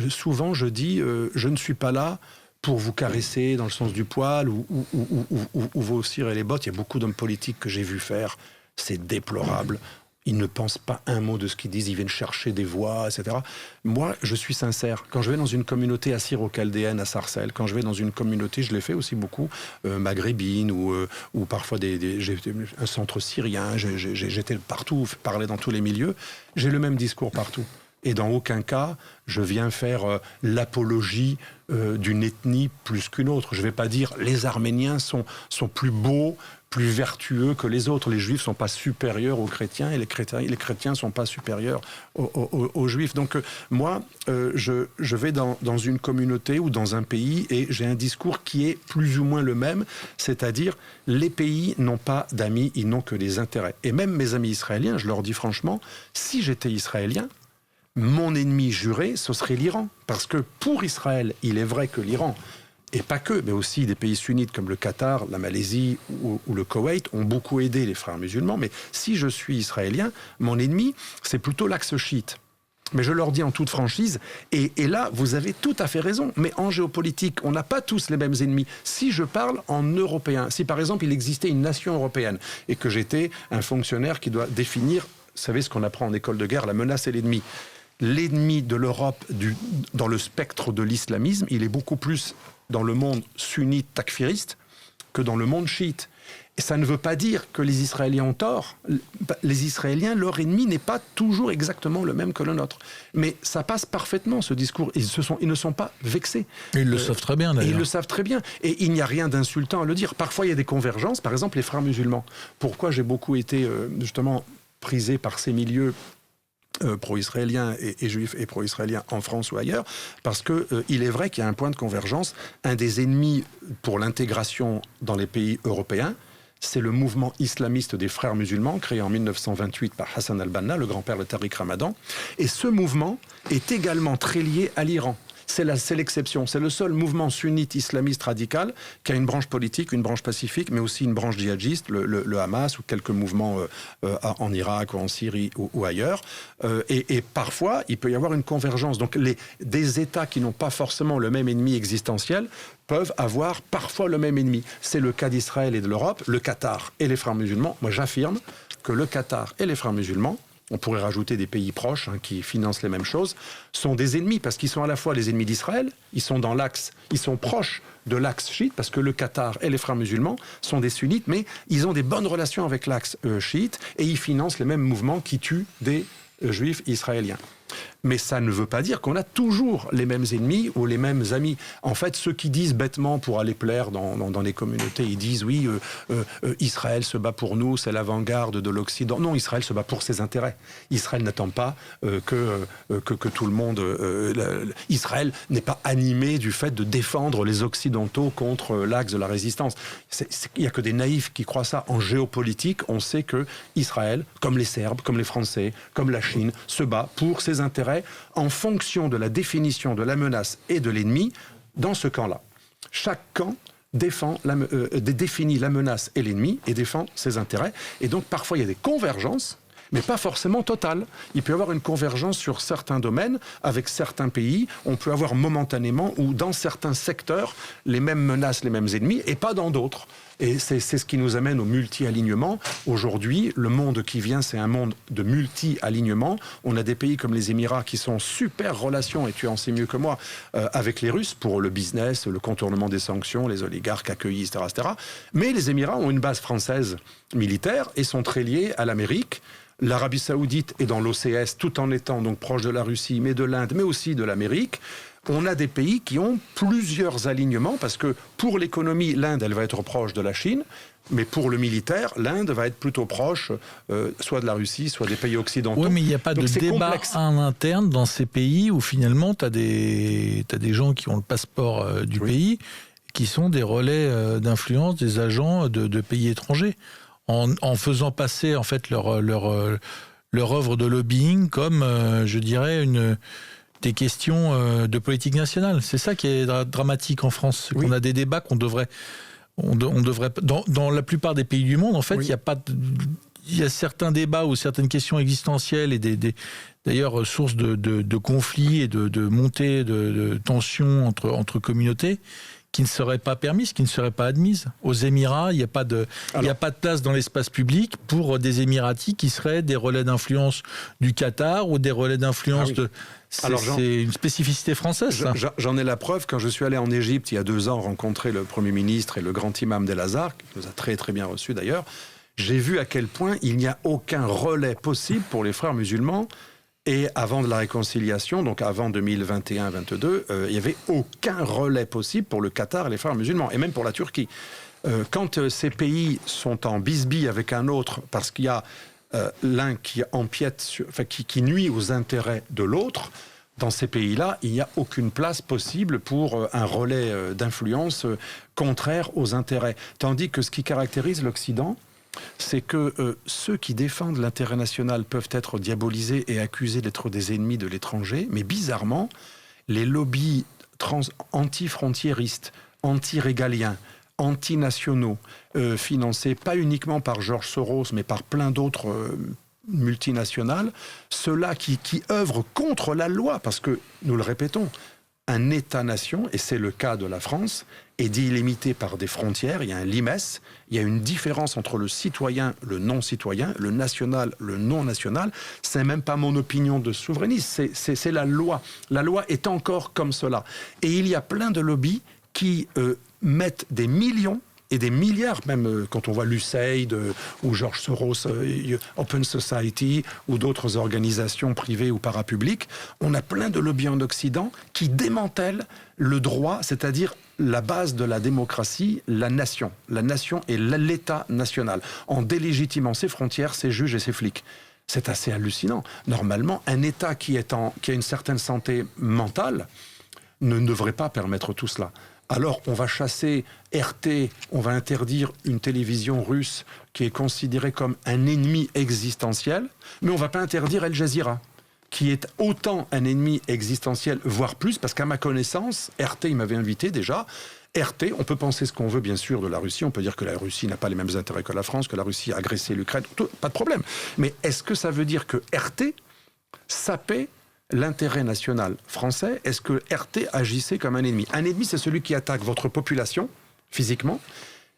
Souvent je dis, je ne suis pas là pour vous caresser dans le sens du poil ou vous cirer les bottes. Il y a beaucoup d'hommes politiques que j'ai vu faire. C'est déplorable. Ils ne pensent pas un mot de ce qu'ils disent, ils viennent chercher des voix, etc. Moi, je suis sincère. Quand je vais dans une communauté assyro-chaldéenne à Sarcelles, quand je vais dans une communauté, je l'ai fait aussi beaucoup, maghrébine, ou parfois j'ai un centre syrien, j'étais partout, parlé dans tous les milieux, j'ai le même discours partout. Et dans aucun cas, je viens faire l'apologie d'une ethnie plus qu'une autre. Je ne vais pas dire les Arméniens sont plus beaux, plus vertueux que les autres. Les Juifs ne sont pas supérieurs aux chrétiens et les chrétiens ne sont pas supérieurs aux Juifs. Donc moi, je vais dans une communauté ou dans un pays et j'ai un discours qui est plus ou moins le même, c'est-à-dire les pays n'ont pas d'amis, ils n'ont que des intérêts. Et même mes amis israéliens, je leur dis franchement, si j'étais israélien, mon ennemi juré, ce serait l'Iran. Parce que pour Israël, il est vrai que l'Iran, et pas que, mais aussi des pays sunnites comme le Qatar, la Malaisie ou le Koweït ont beaucoup aidé les frères musulmans. Mais si je suis israélien, mon ennemi, c'est plutôt l'axe chiite. Mais je leur dis en toute franchise, et là, vous avez tout à fait raison, mais en géopolitique, on n'a pas tous les mêmes ennemis. Si je parle en européen, si par exemple il existait une nation européenne, et que j'étais un fonctionnaire qui doit définir, vous savez ce qu'on apprend en école de guerre, la menace et l'ennemi. L'ennemi de l'Europe dans le spectre de l'islamisme, il est beaucoup plus dans le monde sunnite takfiriste que dans le monde chiite. Et ça ne veut pas dire que les Israéliens ont tort. Les Israéliens, leur ennemi n'est pas toujours exactement le même que le nôtre. Mais ça passe parfaitement, ce discours. Ils ne sont pas vexés. Et ils le savent très bien, d'ailleurs. Ils le savent très bien. Et il n'y a rien d'insultant à le dire. Parfois, il y a des convergences. Par exemple, les frères musulmans. Pourquoi j'ai beaucoup été, justement, prisé par ces milieux pro-israéliens et juifs et pro-israéliens en France ou ailleurs, parce qu'il est vrai qu'il y a un point de convergence. Un des ennemis pour l'intégration dans les pays européens, c'est le mouvement islamiste des frères musulmans, créé en 1928 par Hassan al-Banna, le grand-père de Tariq Ramadan. Et ce mouvement est également très lié à l'Iran. C'est l'exception. C'est le seul mouvement sunnite islamiste radical qui a une branche politique, une branche pacifique, mais aussi une branche djihadiste, le Hamas ou quelques mouvements en Irak ou en Syrie ou ailleurs. Et parfois, il peut y avoir une convergence. Donc des États qui n'ont pas forcément le même ennemi existentiel peuvent avoir parfois le même ennemi. C'est le cas d'Israël et de l'Europe, le Qatar et les frères musulmans. Moi, j'affirme que le Qatar et les frères musulmans, on pourrait rajouter des pays proches qui financent les mêmes choses, sont des ennemis parce qu'ils sont à la fois les ennemis d'Israël, ils sont dans l'axe, ils sont proches de l'axe chiite parce que le Qatar et les frères musulmans sont des sunnites, mais ils ont des bonnes relations avec l'axe chiite et ils financent les mêmes mouvements qui tuent des juifs israéliens. Mais ça ne veut pas dire qu'on a toujours les mêmes ennemis ou les mêmes amis. En fait, ceux qui disent bêtement pour aller plaire dans les communautés, ils disent oui, Israël se bat pour nous, c'est l'avant-garde de l'Occident. Non, Israël se bat pour ses intérêts. Israël n'attend pas que tout le monde... Israël n'est pas animé du fait de défendre les Occidentaux contre l'axe de la résistance. Il n'y a que des naïfs qui croient ça. En géopolitique, on sait que Israël, comme les Serbes, comme les Français, comme la Chine, se bat pour ses intérêts en fonction de la définition de la menace et de l'ennemi dans ce camp-là. Chaque camp définit la menace et l'ennemi et défend ses intérêts. Et donc parfois il y a des convergences, mais pas forcément totales. Il peut y avoir une convergence sur certains domaines avec certains pays. On peut avoir momentanément ou dans certains secteurs les mêmes menaces, les mêmes ennemis et pas dans d'autres. Et c'est ce qui nous amène au multi-alignement. Aujourd'hui, le monde qui vient, c'est un monde de multi-alignement. On a des pays comme les Émirats qui sont en super relation, et tu en sais mieux que moi, avec les Russes pour le business, le contournement des sanctions, les oligarques accueillis, etc., etc. Mais les Émirats ont une base française militaire et sont très liés à l'Amérique. L'Arabie Saoudite est dans l'OCS, tout en étant donc proche de la Russie, mais de l'Inde, mais aussi de l'Amérique. On a des pays qui ont plusieurs alignements, parce que pour l'économie, l'Inde, elle va être proche de la Chine, mais pour le militaire, l'Inde va être plutôt proche soit de la Russie, soit des pays occidentaux. Oui, mais il n'y a pas de débat complexe en interne dans ces pays où finalement tu as des gens qui ont le passeport du pays, qui sont des relais d'influence, des agents de pays étrangers, en faisant passer en fait leur œuvre de lobbying comme, je dirais, des questions de politique nationale. C'est ça qui est dramatique en France. Oui. On a des débats qu'on devrait... On devrait dans la plupart des pays du monde, en fait, il y a certains débats ou certaines questions existentielles et d'ailleurs sources de conflits et de montées de tensions entre communautés qui ne serait pas permise, qui ne serait pas admise. Aux Émirats, il n'y a pas de place dans l'espace public pour des Émiratis qui seraient des relais d'influence du Qatar ou des relais d'influence de... C'est une spécificité française, ça. J'en ai la preuve quand je suis allé en Égypte il y a 2 ans rencontrer le Premier ministre et le grand imam d'El-Azhar, qui nous a très très bien reçus d'ailleurs. J'ai vu à quel point il n'y a aucun relais possible pour les frères musulmans. Et avant de la réconciliation, donc avant 2021-22, il n'y avait aucun relais possible pour le Qatar et les frères musulmans, et même pour la Turquie. Quand ces pays sont en bisbille avec un autre, parce qu'il y a l'un qui empiète, qui nuit aux intérêts de l'autre, dans ces pays-là, il n'y a aucune place possible pour un relais d'influence contraire aux intérêts. Tandis que ce qui caractérise l'Occident, c'est que ceux qui défendent l'intérêt national peuvent être diabolisés et accusés d'être des ennemis de l'étranger, mais bizarrement, les lobbies anti-frontiéristes, anti-régaliens, anti-nationaux, financés pas uniquement par George Soros, mais par plein d'autres multinationales, ceux-là qui œuvrent contre la loi, parce que, nous le répétons, un État-nation, et c'est le cas de la France, est délimité par des frontières, il y a un limes, il y a une différence entre le citoyen, le non-citoyen, le national, le non-national. C'est même pas mon opinion de souverainiste, c'est la loi. La loi est encore comme cela. Et il y a plein de lobbies qui mettent des millions et des milliards, même quand on voit l'USAID ou George Soros, Open Society ou d'autres organisations privées ou parapubliques, on a plein de lobbies en Occident qui démantèlent le droit, c'est-à-dire la base de la démocratie, la nation. La nation est l'État national, en délégitimant ses frontières, ses juges et ses flics. C'est assez hallucinant. Normalement, un État qui a une certaine santé mentale ne devrait pas permettre tout cela. Alors, on va chasser RT, on va interdire une télévision russe qui est considérée comme un ennemi existentiel, mais on ne va pas interdire Al Jazeera, qui est autant un ennemi existentiel, voire plus, parce qu'à ma connaissance, RT, il m'avait invité déjà, RT, on peut penser ce qu'on veut, bien sûr, de la Russie, on peut dire que la Russie n'a pas les mêmes intérêts que la France, que la Russie a agressé l'Ukraine, pas de problème. Mais est-ce que ça veut dire que RT sapait l'intérêt national français? Est-ce que RT agissait comme un ennemi? Un ennemi, c'est celui qui attaque votre population, physiquement,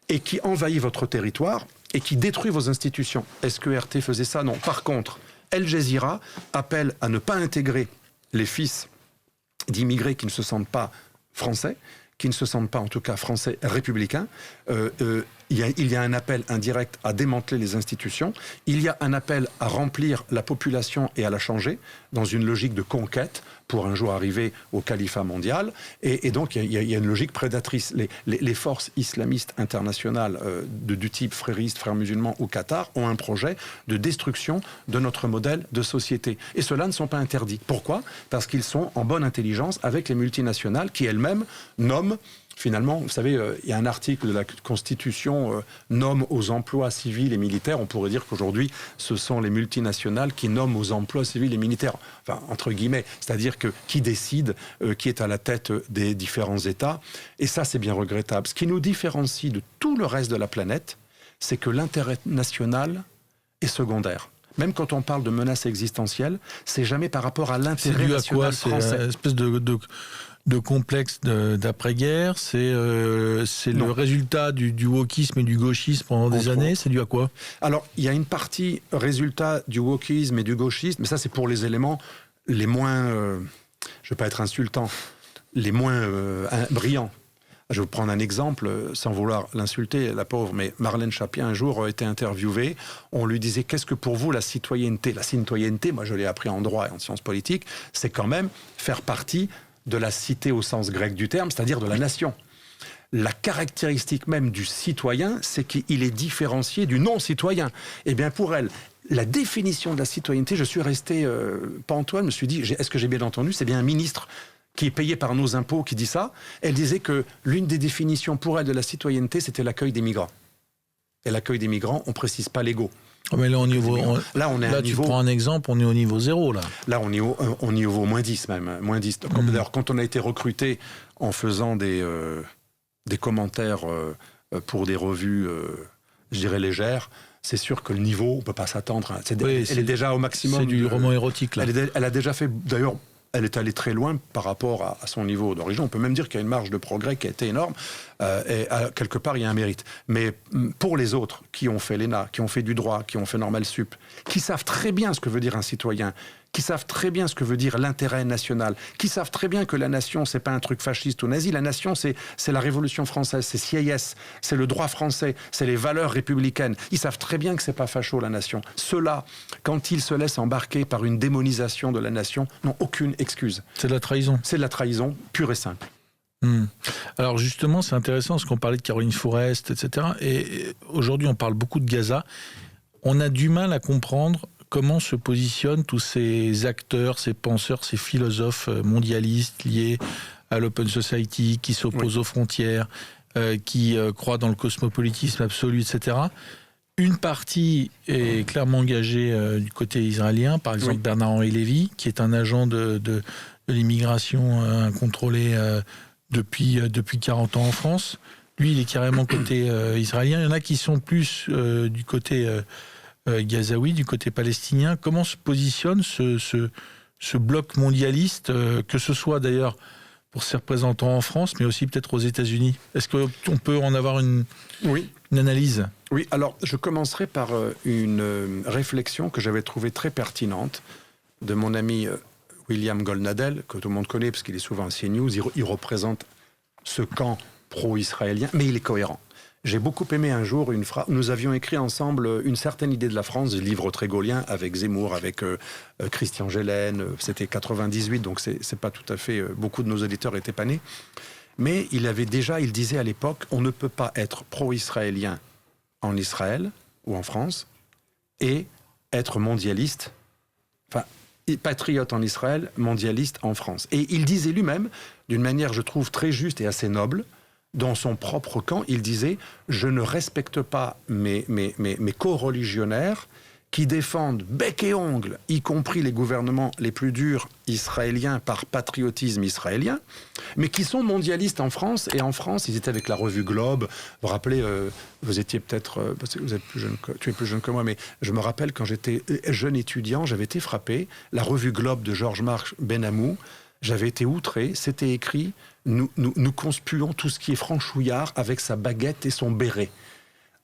et qui envahit votre territoire, et qui détruit vos institutions. Est-ce que RT faisait ça? Non. Par contre, Al Jazeera appelle à ne pas intégrer les fils d'immigrés qui ne se sentent pas français, qui ne se sentent pas en tout cas français républicains. Il y a un appel indirect à démanteler les institutions. Il y a un appel à remplir la population et à la changer dans une logique de conquête pour un jour arriver au califat mondial. Et donc, il y a une logique prédatrice. Les forces islamistes internationales du type frériste, frères musulmans ou Qatar ont un projet de destruction de notre modèle de société. Et ceux-là ne sont pas interdits. Pourquoi? Parce qu'ils sont en bonne intelligence avec les multinationales qui elles-mêmes nomment. Finalement, vous savez, il y a un article de la Constitution nomme aux emplois civils et militaires. On pourrait dire qu'aujourd'hui, ce sont les multinationales qui nomment aux emplois civils et militaires. Enfin, entre guillemets, c'est-à-dire que qui décide, qui est à la tête des différents États. Et ça, c'est bien regrettable. Ce qui nous différencie de tout le reste de la planète, c'est que l'intérêt national est secondaire. Même quand on parle de menaces existentielles, c'est jamais par rapport à l'intérêt national français. C'est une espèce de complexe d'après-guerre, c'est le résultat du wokisme et du gauchisme pendant des années, c'est dû à quoi? Alors, il y a une partie résultat du wokisme et du gauchisme, mais ça c'est pour les éléments les moins, je ne vais pas être insultant, les moins brillants. Je vais vous prendre un exemple, sans vouloir l'insulter, la pauvre, mais Marlène Schiappa, un jour, a été interviewée. On lui disait, qu'est-ce que pour vous la citoyenneté? La citoyenneté, moi je l'ai appris en droit et en sciences politiques, c'est quand même faire partie de la cité au sens grec du terme, c'est-à-dire de la nation. La caractéristique même du citoyen, c'est qu'il est différencié du non-citoyen. Eh bien, pour elle, la définition de la citoyenneté, je suis resté pantois, je me suis dit, est-ce que j'ai bien entendu? C'est bien un ministre qui est payé par nos impôts qui dit ça. Elle disait que l'une des définitions pour elle de la citoyenneté, c'était l'accueil des migrants. Et l'accueil des migrants, on ne précise pas l'ego. Oh mais là, on est là, tu prends un exemple, on est au niveau 0, là. Là, on est au niveau moins 10 même. Moins 10. D'ailleurs, quand on a été recruté en faisant des commentaires pour des revues, je dirais, légères, c'est sûr que le niveau, on ne peut pas s'attendre. Elle est déjà au maximum. C'est du roman érotique, là. Elle a déjà fait, d'ailleurs, elle est allée très loin par rapport à son niveau d'origine. On peut même dire qu'il y a une marge de progrès qui a été énorme, et quelque part, il y a un mérite. Mais pour les autres qui ont fait l'ENA, qui ont fait du droit, qui ont fait Normal Sup, qui savent très bien ce que veut dire un citoyen, qui savent très bien ce que veut dire l'intérêt national, qui savent très bien que la nation, c'est pas un truc fasciste ou nazi, la nation, c'est la Révolution française, c'est Sieyès, c'est le droit français, c'est les valeurs républicaines. Ils savent très bien que c'est pas facho, la nation. Ceux-là, quand ils se laissent embarquer par une démonisation de la nation, n'ont aucune excuse. C'est de la trahison. C'est de la trahison pure et simple. Alors justement, c'est intéressant parce qu'on parlait de Caroline Fourest, etc. Et aujourd'hui, on parle beaucoup de Gaza. On a du mal à comprendre comment se positionnent tous ces acteurs, ces penseurs, ces philosophes mondialistes liés à l'Open Society, qui s'opposent aux frontières, qui croient dans le cosmopolitisme absolu, etc. Une partie est clairement engagée du côté israélien, par exemple Bernard-Henri Lévy, qui est un agent de l'immigration incontrôlée depuis 40 ans en France. Lui, il est carrément côté israélien. Il y en a qui sont plus du côté gazaoui, du côté palestinien. Comment se positionne ce bloc mondialiste, que ce soit d'ailleurs pour ses représentants en France, mais aussi peut-être aux États-Unis? Est-ce qu'on peut en avoir une analyse? Oui, alors je commencerai par une réflexion que j'avais trouvée très pertinente de mon ami William Goldnadel, que tout le monde connaît parce qu'il est souvent à CNews. Il représente ce camp pro-israélien, mais il est cohérent. J'ai beaucoup aimé un jour une phrase. Nous avions écrit ensemble Une certaine idée de la France, des livres très gaulliens, avec Zemmour, avec Christian Gélène. C'était 98, donc c'est pas tout à fait. Beaucoup de nos auditeurs étaient pas nés. Mais il disait à l'époque, on ne peut pas être pro-israélien en Israël ou en France et être mondialiste, enfin patriote en Israël, mondialiste en France. Et il disait lui-même, d'une manière, je trouve, très juste et assez noble, dans son propre camp, il disait « Je ne respecte pas mes co-religionnaires qui défendent bec et ongle, y compris les gouvernements les plus durs israéliens par patriotisme israélien, mais qui sont mondialistes en France. » Et en France, ils étaient avec la revue Globe. Vous vous rappelez, vous étiez peut-être, parce que vous êtes plus jeune, tu es plus jeune que moi, mais je me rappelle quand j'étais jeune étudiant, j'avais été frappé. La revue Globe de Georges-Marc Benamou, j'avais été outré, c'était écrit « Nous conspuons tout ce qui est franchouillard avec sa baguette et son béret ».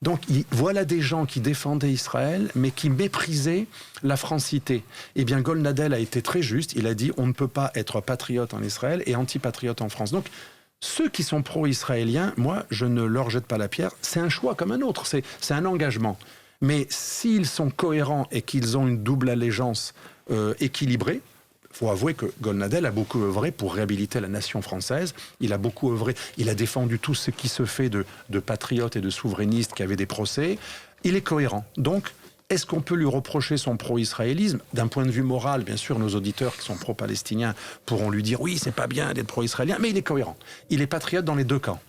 Donc voilà des gens qui défendaient Israël, mais qui méprisaient la francité. Eh bien, Goldnadel a été très juste, il a dit « On ne peut pas être patriote en Israël et antipatriote en France ». Donc, ceux qui sont pro-israéliens, moi, je ne leur jette pas la pierre, c'est un choix comme un autre, c'est un engagement. Mais s'ils sont cohérents et qu'ils ont une double allégeance équilibrée, il faut avouer que Goldnadel a beaucoup œuvré pour réhabiliter la nation française. Il a beaucoup œuvré, il a défendu tout ce qui se fait de patriotes et de souverainistes qui avaient des procès. Il est cohérent. Donc, est-ce qu'on peut lui reprocher son pro-israélisme? D'un point de vue moral, bien sûr, nos auditeurs qui sont pro-palestiniens pourront lui dire « Oui, c'est pas bien d'être pro-israélien », mais il est cohérent. Il est patriote dans les deux camps.